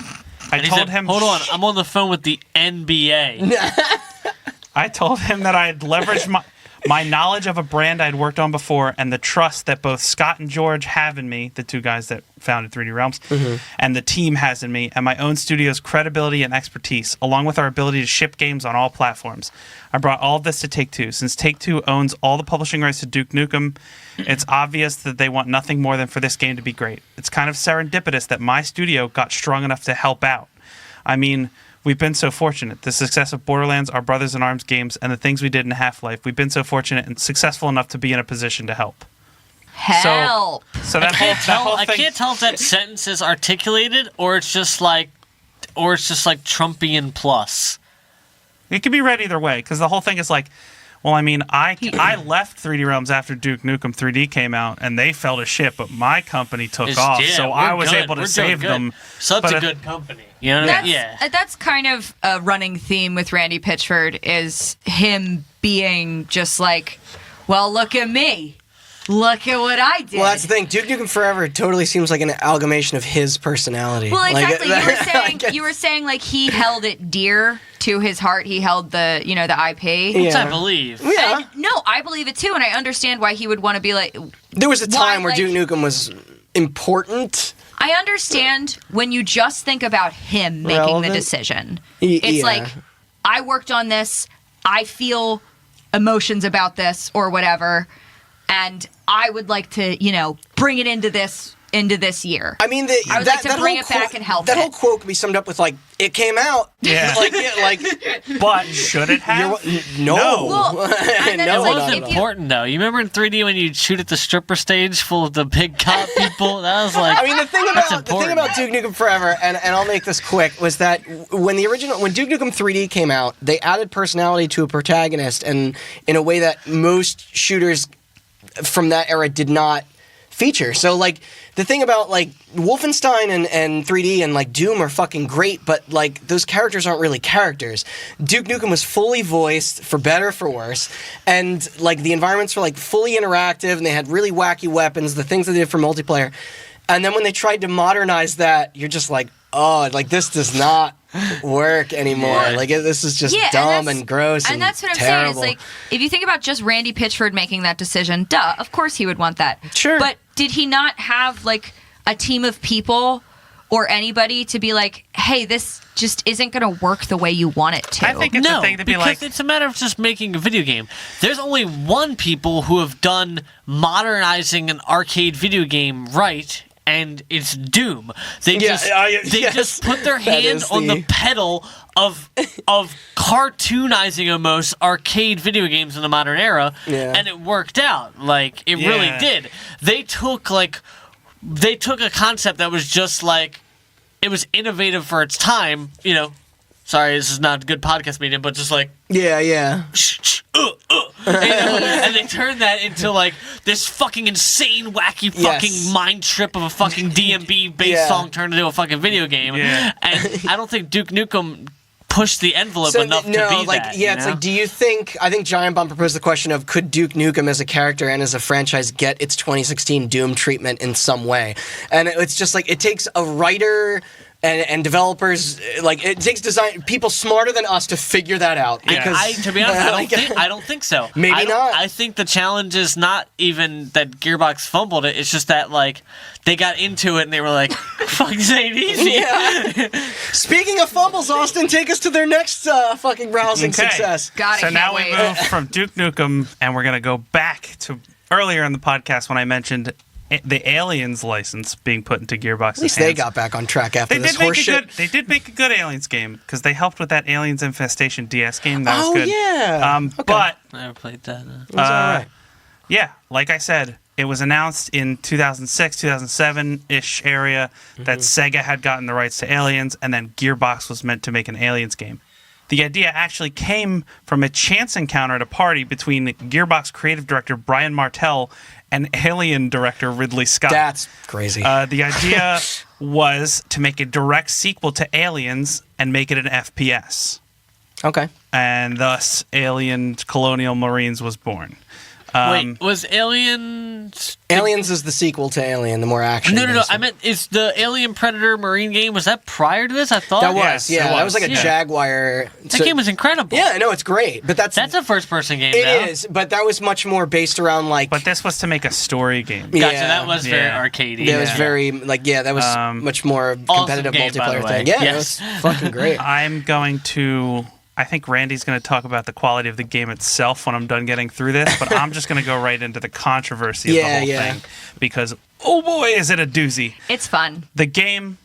I told him... Hold on, I'm on the phone with the NBA. I told him that I had leveraged my knowledge of a brand I'd worked on before and the trust that both Scott and George have in me, the 2 guys that founded 3D Realms, and the team has in me, and my own studio's credibility and expertise, along with our ability to ship games on all platforms. I brought all of this to Take-Two. Since Take-Two owns all the publishing rights to Duke Nukem, it's obvious that they want nothing more than for this game to be great. It's kind of serendipitous that my studio got strong enough to help out. I mean... We've been so fortunate. The success of Borderlands, our Brothers in Arms games, and the things we did in Half-Life. We've been so fortunate and successful enough to be in a position to help. Help. So that whole thing... I can't tell if that sentence is articulated or it's just like Trumpian plus. It could be read either way, because the whole thing is like, well, I mean, I left 3D Realms after Duke Nukem 3D came out, and they fell to shit, but my company took off, so I was able to save them. Such a good company. You know what I mean? That's kind of a running theme with Randy Pitchford, is him being just like, well, look at me. Look at what I did. Well, that's the thing. Duke Nukem Forever totally seems like an amalgamation of his personality. Well, exactly. You were saying like he held it dear to his heart. He held the IP. Which I believe. Yeah. No, I believe it too, and I understand why he would want to be like. There was a time where Duke Nukem was important. I understand when you just think about him making the decision. It's like, I worked on this. I feel emotions about this or whatever. And I would like to, bring it into this year. I mean, I would like to bring it back and help that whole quote can be summed up with like, it came out. Yeah. But should it have? No. Well, and then It it's was important though. You remember in 3D when you'd shoot at the stripper stage full of the big cop people? That was like. I mean, the thing about Duke Nukem Forever, and I'll make this quick, was that when Duke Nukem 3D came out, they added personality to a protagonist, and in a way that most shooters from that era did not feature. So like the thing about like Wolfenstein and 3D and like Doom are fucking great, but like those characters aren't really characters. Duke Nukem was fully voiced, for better or for worse, and like the environments were like fully interactive, and they had really wacky weapons, the things they did for multiplayer. And then when they tried to modernize that, you're just like, oh, like this does not work anymore. Like this is just dumb and gross and that's what I'm terrible. saying. It's like, if you think about just Randy Pitchford making that decision, of course he would want that. Sure. But did he not have like a team of people or anybody to be like, hey, this just isn't going to work the way you want it to? I think it's a thing to be like... because it's a matter of just making a video game. There's only one people who have done modernizing an arcade video game right, and it's Doom. They Yes. just put their hand is on the the- pedal of cartoonizing almost arcade video games in the modern era, and it worked out. Like it really did. They took a concept that was just like it was innovative for its time. You know, sorry, this is not a good podcast medium, but just like Yeah. and they turned that into like this fucking insane, wacky, fucking mind trip of a fucking DMB bass song turned into a fucking video game. Yeah. And I don't think Duke Nukem pushed the envelope enough to be that. It's like, do you think? I think Giant Bomb proposed the question of could Duke Nukem as a character and as a franchise get its 2016 Doom treatment in some way? And it's just like it takes a writer. And developers, like it takes people smarter than us to figure that out. Because, to be honest, I don't think so. Maybe not. I think the challenge is not even that Gearbox fumbled it. It's just that like they got into it and they were like, "Fuck, this ain't easy." Yeah. Speaking of fumbles, Austin, take us to their next fucking rousing success. So now we move from Duke Nukem, and we're gonna go back to earlier in the podcast when I mentioned the Aliens license being put into Gearbox. At least they got back on track after this horse shit. They did make a good Aliens game because they helped with that Aliens Infestation DS game. That was good. Yeah. But I never played that. It was all right. yeah, like I said, it was announced in 2006, 2007-ish area that Sega had gotten the rights to Aliens, and then Gearbox was meant to make an Aliens game. The idea actually came from a chance encounter at a party between Gearbox creative director Brian Martell and Alien director Ridley Scott. That's crazy. The idea was to make a direct sequel to Aliens and make it an FPS. Okay. And thus, Alien Colonial Marines was born. Wait, was Aliens... Aliens is the sequel to Alien, the more action. No. I meant, is the Alien Predator Marine game, was that prior to this? I thought... That was, Yes, it That was like a Yeah. Jaguar. That game was incredible. Yeah, no, it's great. But that's a first-person game, It is, but that was much more based around like... But this was to make a story game. Gotcha, Yeah. that was very Yeah. arcadey. That was very, that was much more competitive game, by the multiplayer way. thing. Yeah, Yes. it was fucking great. I think Randy's going to talk about the quality of the game itself when I'm done getting through this, but I'm just going to go right into the controversy of the whole thing. Because, oh boy, is it a doozy. It's fun. The game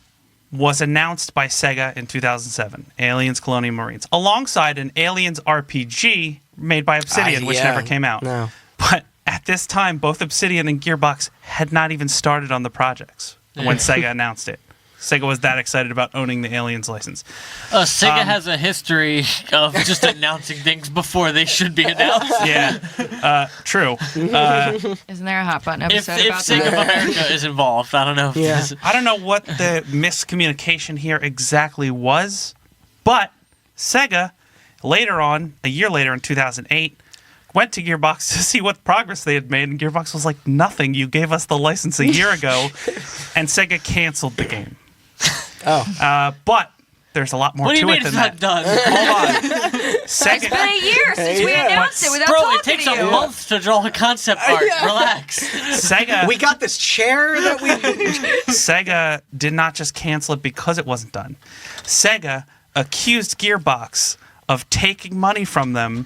was announced by Sega in 2007, Aliens Colonial Marines, alongside an Aliens RPG made by Obsidian, which never came out. No. But at this time, both Obsidian and Gearbox had not even started on the projects when Sega announced it. Sega was that excited about owning the Aliens license. Sega has a history of just announcing things before they should be announced. Yeah, true. Isn't there a Hot Button If episode about Sega of that? America is involved, I don't know. If this is, I don't know what the miscommunication here exactly was, but Sega, later on, a year later in 2008, went to Gearbox to see what progress they had made, and Gearbox was like, nothing, you gave us the license a year ago, and Sega canceled the game. But there's a lot more what do to you it mean it's than not that. done? Hold on. It's been a year since we Yeah. announced it without Bro, talking it takes to a you. month to draw a concept art. Relax. Sega, We got this chair that we... Sega did not just cancel it because it wasn't done. Sega accused Gearbox of taking money from them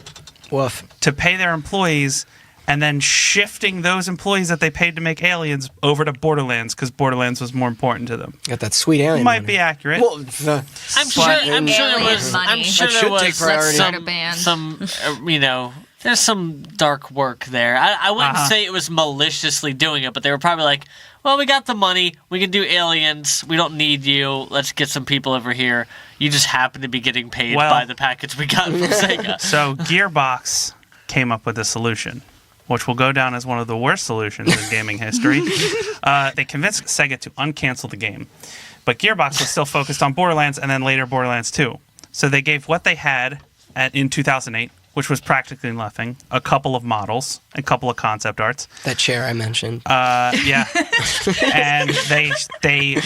Woof. to pay their employees and then shifting those employees that they paid to make Aliens over to Borderlands because Borderlands was more important to them. Got that sweet alien. Might money. be accurate. Well, I'm sure there was. money. I'm sure That there should was take priority. some there's some dark work there. I wouldn't say it was maliciously doing it, but they were probably like, well, we got the money. We can do Aliens. We don't need you. Let's get some people over here. You just happen to be getting paid by the package we got from Sega. So Gearbox came up with a solution, which will go down as one of the worst solutions in gaming history. They convinced Sega to uncancel the game, but Gearbox was still focused on Borderlands and then later Borderlands 2. So they gave what they had in 2008, which was practically nothing, a couple of models, a couple of concept arts. that chair I mentioned. Yeah. And they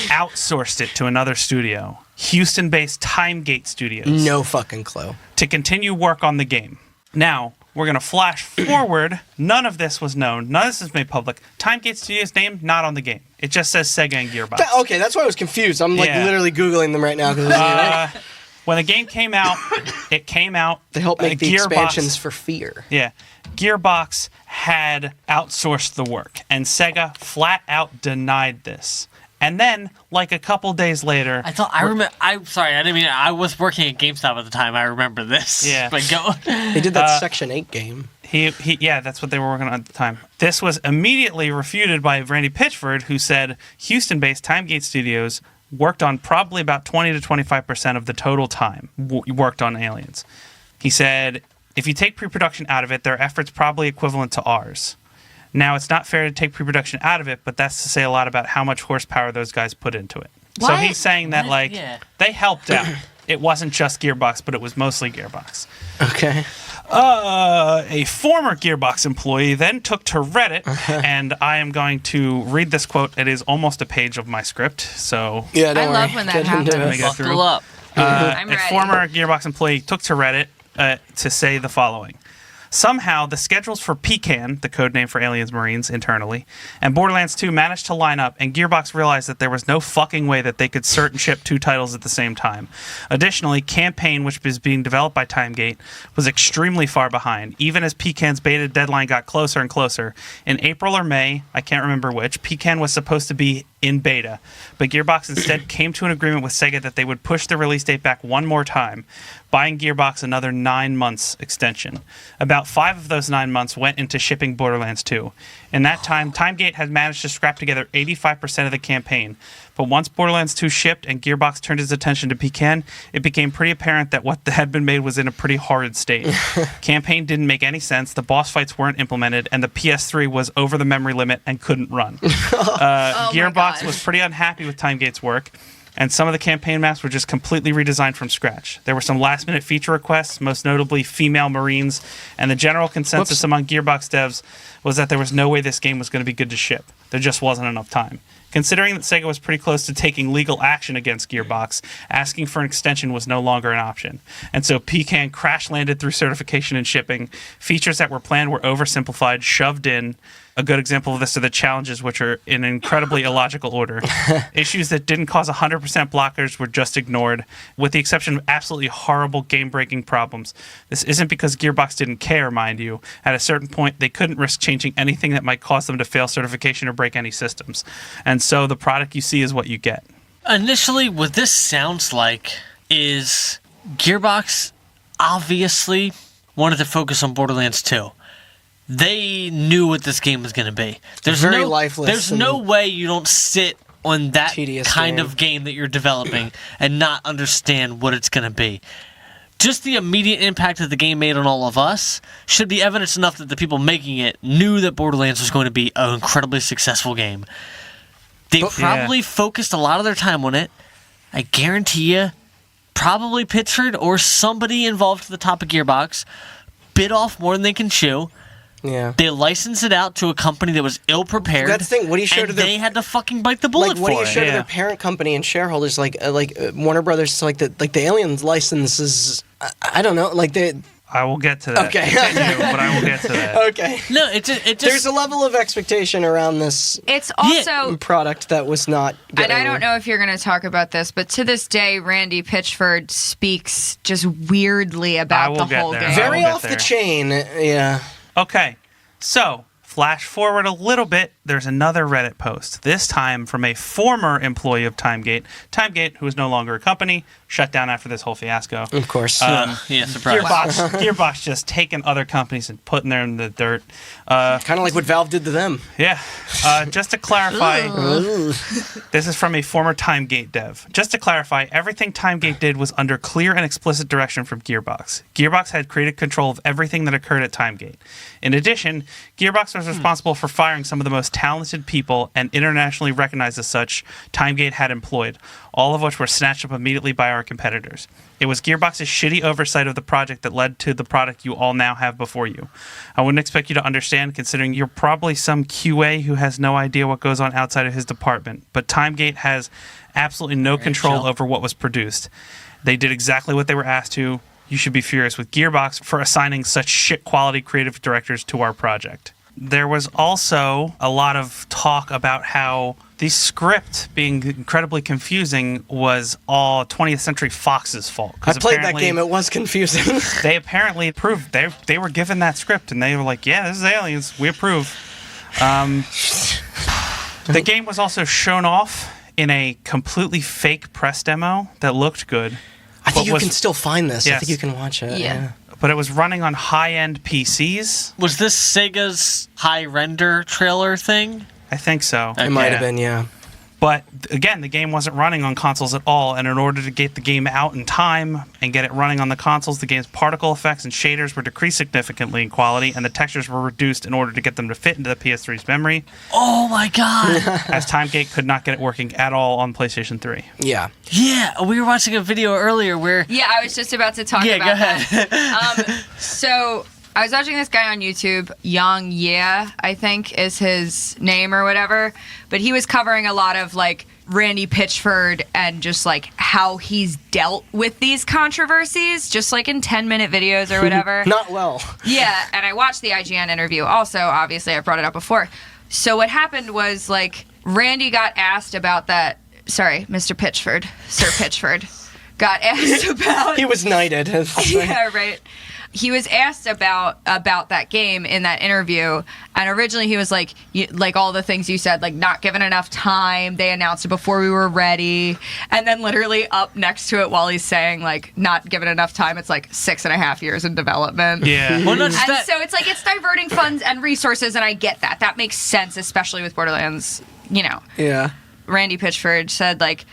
outsourced it to another studio, Houston-based Timegate Studios, No fucking clue. to continue work on the game. Now, we're going to flash forward. None of this was known. None of this is made public. Timegate Studios name, not on the game. It just says Sega and Gearbox. Okay, that's why I was confused. I'm like Yeah. literally Googling them right now. Cause When the game came out, it came out. they help make the Gearbox- expansions for Fear. Yeah. Gearbox had outsourced the work, and Sega flat out denied this. And then, like a couple days later, I'm sorry, I didn't mean. I was working at GameStop at the time. I remember this. Yeah. But go. They did that Section 8 game. Yeah, that's what they were working on at the time. This was immediately refuted by Randy Pitchford, who said Houston-based Timegate Studios worked on probably about 20 to 25% of the total time worked on Aliens. He said, if you take pre-production out of it, their efforts probably equivalent to ours. Now, it's not fair to take pre-production out of it, but that's to say a lot about how much horsepower those guys put into it. What? So he's saying that, they helped out. It wasn't just Gearbox, but it was mostly Gearbox. Okay. A former Gearbox employee then took to Reddit, and I am going to read this quote. It is almost a page of my script, so... Yeah, don't I worry. love when that Get into happens. it. Buckle up. I'm a ready. former Gearbox employee took to Reddit to say the following. Somehow, the schedules for Pecan, the code name for Aliens Marines internally, and Borderlands 2 managed to line up, and Gearbox realized that there was no fucking way that they could cert and ship 2 titles at the same time. Additionally, Campaign, which was being developed by Timegate, was extremely far behind, even as Pecan's beta deadline got closer and closer. In April or May, I can't remember which, Pecan was supposed to be in beta, but Gearbox instead came to an agreement with Sega that they would push the release date back one more time, buying Gearbox another 9 months extension. About 5 of those 9 months went into shipping Borderlands 2. In that time, Timegate had managed to scrap together 85% of the campaign, but once Borderlands 2 shipped and Gearbox turned its attention to Pecan, it became pretty apparent that what had been made was in a pretty horrid state. Campaign didn't make any sense, the boss fights weren't implemented, and the PS3 was over the memory limit and couldn't run. Gearbox was pretty unhappy with Timegate's work, and some of the campaign maps were just completely redesigned from scratch. There were some last-minute feature requests, most notably female Marines, and the general consensus among Gearbox devs was that there was no way this game was going to be good to ship. There just wasn't enough time. Considering that Sega was pretty close to taking legal action against Gearbox, asking for an extension was no longer an option. And so Pecan crash-landed through certification and shipping. Features that were planned were oversimplified, shoved in. A good example of this are the challenges, which are in incredibly illogical order. Issues that didn't cause 100% blockers were just ignored, with the exception of absolutely horrible game-breaking problems. This isn't because Gearbox didn't care, mind you. At a certain point, they couldn't risk changing anything that might cause them to fail certification or break any systems. And so the product you see is what you get. Initially, what this sounds like is Gearbox obviously wanted to focus on Borderlands 2. They knew what this game was going to be. There's Very lifeless. There's no way you don't sit on that Tedious kind game. of game that you're developing and not understand what it's going to be. Just the immediate impact that the game made on all of us should be evidence enough that the people making it knew that Borderlands was going to be an incredibly successful game. They probably focused a lot of their time on it. I guarantee you, probably Pitchford or somebody involved at the top of Gearbox bit off more than they can chew. Yeah. They licensed it out to a company that was ill-prepared. That's the thing. What do you show and to their... they had to fucking bite the bullet What do for you it. show to their parent company and shareholders, like Warner Brothers, like the Aliens license is... I don't know, like they... I will get to that. Okay. Continue, but I will get to that. Okay. No, it just... There's a level of expectation around this It's also... product that was not And I don't know if you're going to talk about this, but to this day, Randy Pitchford speaks just weirdly about the whole game. Very I will off get the there. chain, yeah. Okay, so flash forward a little bit, there's another Reddit post, this time from a former employee of Timegate. Timegate, who is no longer a company, shut down after this whole fiasco. Of course. yeah, surprise. Gearbox just taking other companies and putting them in the dirt. Kind of like what Valve did to them. Yeah. Just to clarify, this is from a former Timegate dev. Just to clarify, everything Timegate did was under clear and explicit direction from Gearbox. Gearbox had creative control of everything that occurred at Timegate. In addition, Gearbox was responsible for firing some of the most talented people and internationally recognized as such Timegate had employed, all of which were snatched up immediately by our competitors. It was Gearbox's shitty oversight of the project that led to the product you all now have before you. I wouldn't expect you to understand, considering you're probably some QA who has no idea what goes on outside of his department, but Timegate has absolutely no control over what was produced. They did exactly what they were asked to. You should be furious with Gearbox for assigning such shit-quality creative directors to our project. There was also a lot of talk about how the script being incredibly confusing was all 20th Century Fox's fault. I played that game. It was confusing. They apparently approved. They were given that script, and they were like, yeah, this is Aliens. We approve. The game was also shown off in a completely fake press demo that looked good. I think but you can still find this. I Yes. think you can watch it. Yeah. But it was running on high-end PCs. Was this Sega's high render trailer thing? I think so. It might have been, yeah. But again, the game wasn't running on consoles at all, and in order to get the game out in time and get it running on the consoles, the game's particle effects and shaders were decreased significantly in quality, and the textures were reduced in order to get them to fit into the PS3's memory, Oh my god! as TimeGate could not get it working at all on PlayStation 3. Yeah. Yeah, we were watching a video earlier where. Yeah, I was just about to talk Yeah, about go ahead. that. So I was watching this guy on YouTube, Yang Yeah, I think is his name or whatever, but he was covering a lot of like Randy Pitchford and just like how he's dealt with these controversies, just like in 10-minute videos or whatever. Not well. Yeah, and I watched the IGN interview also. Obviously, I brought it up before. So what happened was like Randy got asked about that. Sorry, Mr. Pitchford, Sir Pitchford, got asked about. He was knighted. Yeah, right. He was asked about that game in that interview, and originally he was like all the things you said, like not given enough time. They announced it before we were ready, and then literally up next to it while he's saying like not given enough time, it's like 6.5 years in development. Yeah. Well, not just And that. so it's like it's diverting funds and resources, and I get that. That makes sense, especially with Borderlands. You know, Yeah. Randy Pitchford said like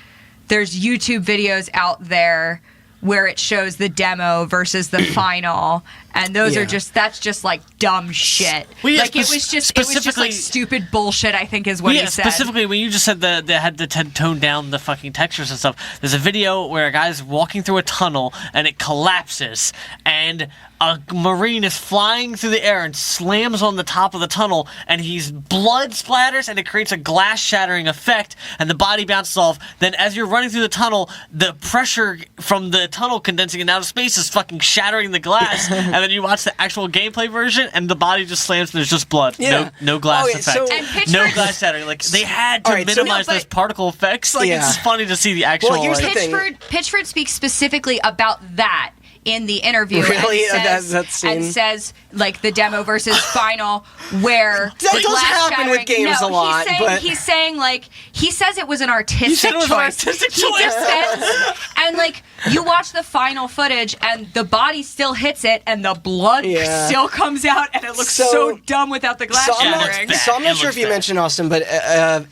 there's YouTube videos out there where it shows the demo versus the final, and those Yeah. are that's just like dumb shit. Well, yeah, like it was just specifically- like stupid bullshit, I think is what Yeah, he said. specifically when you just said that they had to tone down the fucking textures and stuff. There's a video where a guy's walking through a tunnel and it collapses, and a marine is flying through the air and slams on the top of the tunnel, and he's blood splatters, and it creates a glass shattering effect, and the body bounces off. Then as you're running through the tunnel, the pressure from the tunnel condensing into outer space is fucking shattering the glass, and then you watch the actual gameplay version, and the body just slams, and there's just blood. Yeah. No glass Okay, effect. so- And No Pitchford- glass shattering. Like, they had to All right, so- minimize No, but- those particle effects. Like, Yeah. it's funny to see the actual. Well, here's the like, thing. Pitchford speaks specifically about that in the interview. Really? And says, That scene? and says like the demo versus final, where That the does glass happen with shattering- games no, a lot, He's saying, but- he's saying like he says it was an artistic He said it was an choice. artistic He choice. just says, and like you watch the final footage, and the body still hits it, and the blood Yeah. still comes out, and it looks So- so dumb without the glass So I'm shattering. bad. not It sure if looks you bad. mentioned, Austin, but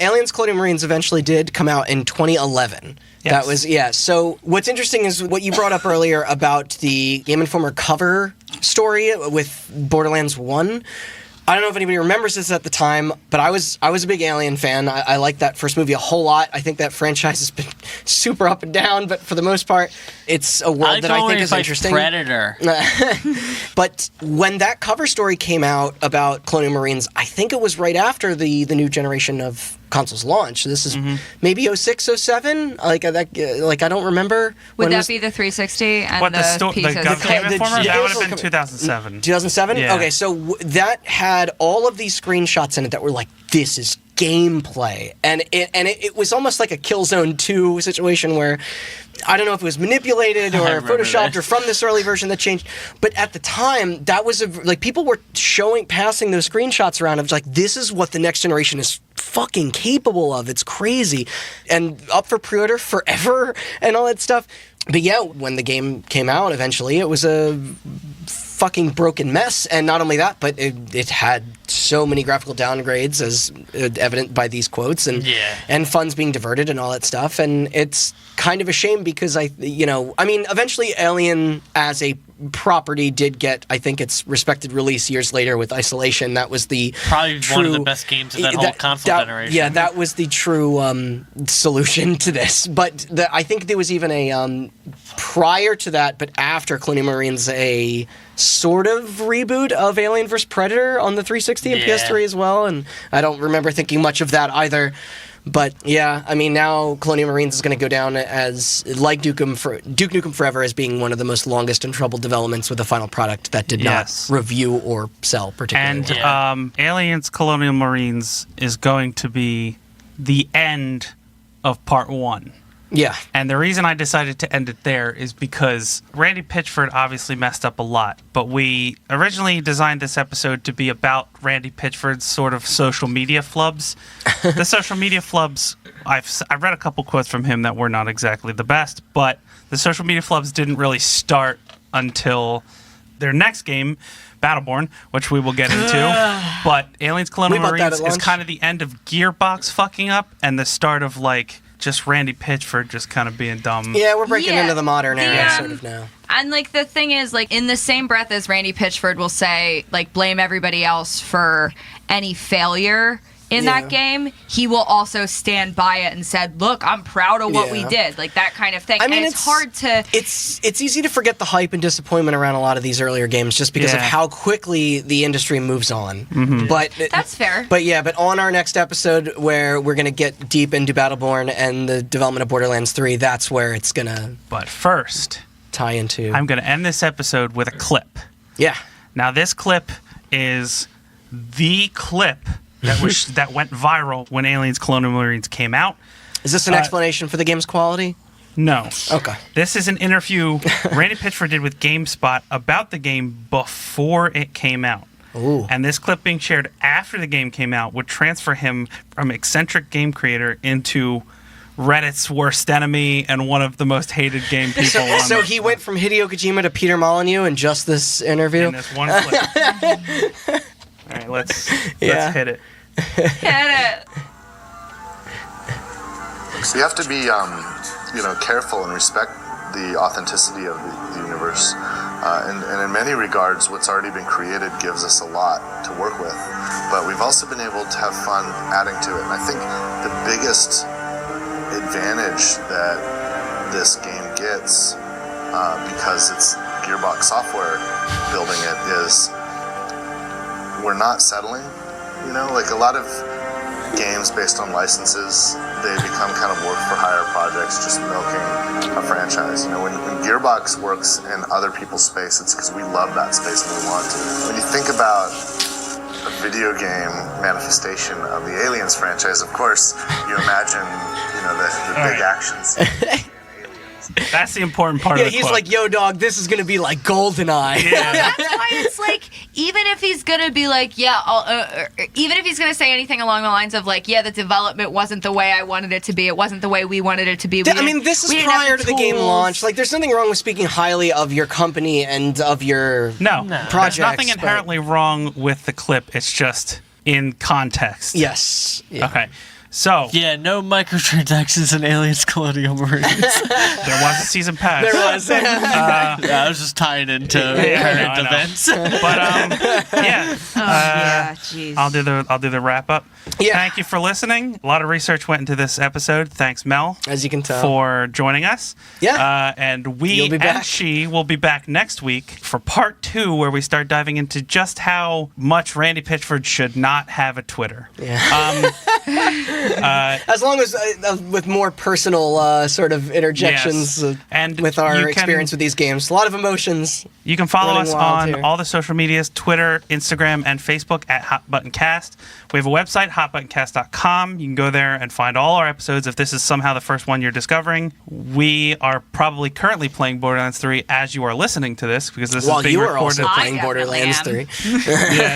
Aliens Colonial Marines eventually did come out in 2011. Yes. That was, yeah. So what's interesting is what you brought up earlier about the Game Informer cover story with Borderlands 1. I don't know if anybody remembers this at the time, but I was a big Alien fan. I liked that first movie a whole lot. I think that franchise has been super up and down, but for the most part, it's a world that I think is interesting. Predator. But when that cover story came out about Colonial Marines, I think it was right after the new generation of consoles launch. This is maybe 06, 07? Like I don't remember. Would when that was- be the 360 and What, the pieces? Game the- Informer? yeah, That it would have was been 2007. 2007? Yeah. Okay, so that had all of these screenshots in it that were like, this is gameplay. And it was almost like a Killzone 2 situation where I don't know if it was manipulated or remember photoshopped that. or from this early version that changed. But at the time, that was like people were passing those screenshots around of like, this is what the next generation is fucking capable of. It's crazy. And up for pre-order forever and all that stuff. But yeah, when the game came out eventually, it was a fucking broken mess. And not only that, but it had so many graphical downgrades, as evident by these quotes, and funds being diverted and all that stuff. And it's kind of a shame because eventually Alien as a property did get, I think, its respected release years later with Isolation. That was the Probably true, one of the best games of that whole console generation. Yeah, that was the true solution to this. But I think there was even a prior to that, but after Colonial Marines, a sort of reboot of Alien vs. Predator on the 360 and Yeah. PS3 as well, and I don't remember thinking much of that either. But yeah, I mean, now Colonial Marines is going to go down as, like Duke Nukem Forever, as being one of the most longest and troubled developments with a final product that did Yes. not review or sell particularly And well. Aliens Colonial Marines is going to be the end of part 1. Yeah. And the reason I decided to end it there is because Randy Pitchford obviously messed up a lot, but we originally designed this episode to be about Randy Pitchford's sort of social media flubs. The social media flubs, I've read a couple quotes from him that were not exactly the best, but the social media flubs didn't really start until their next game, Battleborn, which we will get into. But Aliens Colonial Marines is kind of the end of Gearbox fucking up and the start of like just Randy Pitchford just kind of being dumb. Yeah, we're breaking into the modern era sort of now. And like the thing is, like in the same breath as Randy Pitchford will say, like blame everybody else for any failure in that game, he will also stand by it and said, look, I'm proud of what we did, like that kind of thing. I mean, and it's hard to it's easy to forget the hype and disappointment around a lot of these earlier games just because of how quickly the industry moves on. But that's fair. But on our next episode where we're going to get deep into Battleborn and the development of Borderlands 3, that's where it's going to But first, tie into. I'm going to end this episode with a clip. Yeah. Now this clip is the clip that went viral when Aliens Colonial Marines came out. Is this an explanation for the game's quality? No. Okay. This is an interview Randy Pitchford did with GameSpot about the game before it came out. Ooh. And this clip being shared after the game came out would transfer him from eccentric game creator into Reddit's worst enemy and one of the most hated game people on So he went from Hideo Kojima to Peter Molyneux in just this interview? in this one clip. All right, let's hit it. Hit it. So you have to be, careful and respect the authenticity of the universe. And in many regards, what's already been created gives us a lot to work with. But we've also been able to have fun adding to it. And I think the biggest advantage that this game gets, because it's Gearbox software building it, is we're not settling. Like a lot of games based on licenses, they become kind of work for hire projects, just milking a franchise. When Gearbox works in other people's space, it's because we love that space and we want to. When you think about a video game manifestation of the Aliens franchise, of course, you imagine, the big actions. That's the important part of the he's quote. like, yo, dog, this is going to be like GoldenEye. Yeah. That's why it's like, even if he's gonna be like, even if he's gonna say anything along the lines of like, the development wasn't the way I wanted it to be, it wasn't the way we wanted it to be. This is prior to the game launch. Like, there's nothing wrong with speaking highly of your company and of your projects. There's nothing inherently wrong with the clip. It's just in context. Yes. Yeah. Okay. So no microtransactions in Aliens Colonial Marines. There was a season pass. There was. I was just tying into current events. But jeez. I'll do the wrap up. Yeah. Thank you for listening. A lot of research went into this episode. Thanks, Mel, as you can tell, for joining us. Yeah. And we and she will be back next week for part 2, where we start diving into just how much Randy Pitchford should not have a Twitter. Yeah. As long as with more personal sort of interjections and with our experience with these games. A lot of emotions. You can follow us on all the social medias, Twitter, Instagram, and Facebook at Hot Button Cast. We have a website, hotbuttoncast.com. You can go there and find all our episodes if this is somehow the first one you're discovering. We are probably currently playing Borderlands 3 as you are listening to this, because this is being recorded. While you are also playing Borderlands 3.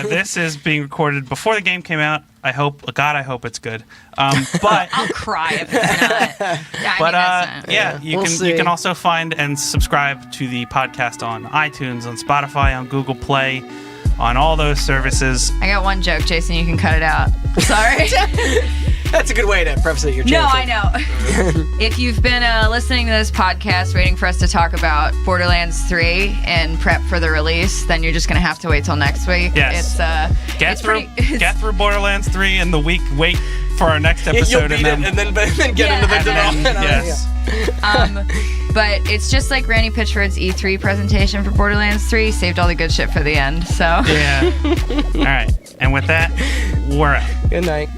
This is being recorded before the game came out. I hope it's good. But I'll cry if it's not. You can also find and subscribe to the podcast on iTunes, on Spotify, on Google Play, on all those services. I got one joke, Jason. You can cut it out. Sorry. That's a good way to preface your joke. No, I know. If you've been listening to this podcast, waiting for us to talk about Borderlands 3 and prep for the release, then you're just going to have to wait till next week. Yes. Get through Borderlands 3 in the week. Wait for our next episode, and then get into the development. Yes. But it's just like Randy Pitchford's E3 presentation for Borderlands 3. Saved all the good shit for the end. So. Yeah. All right. And with that, we're out. Good night.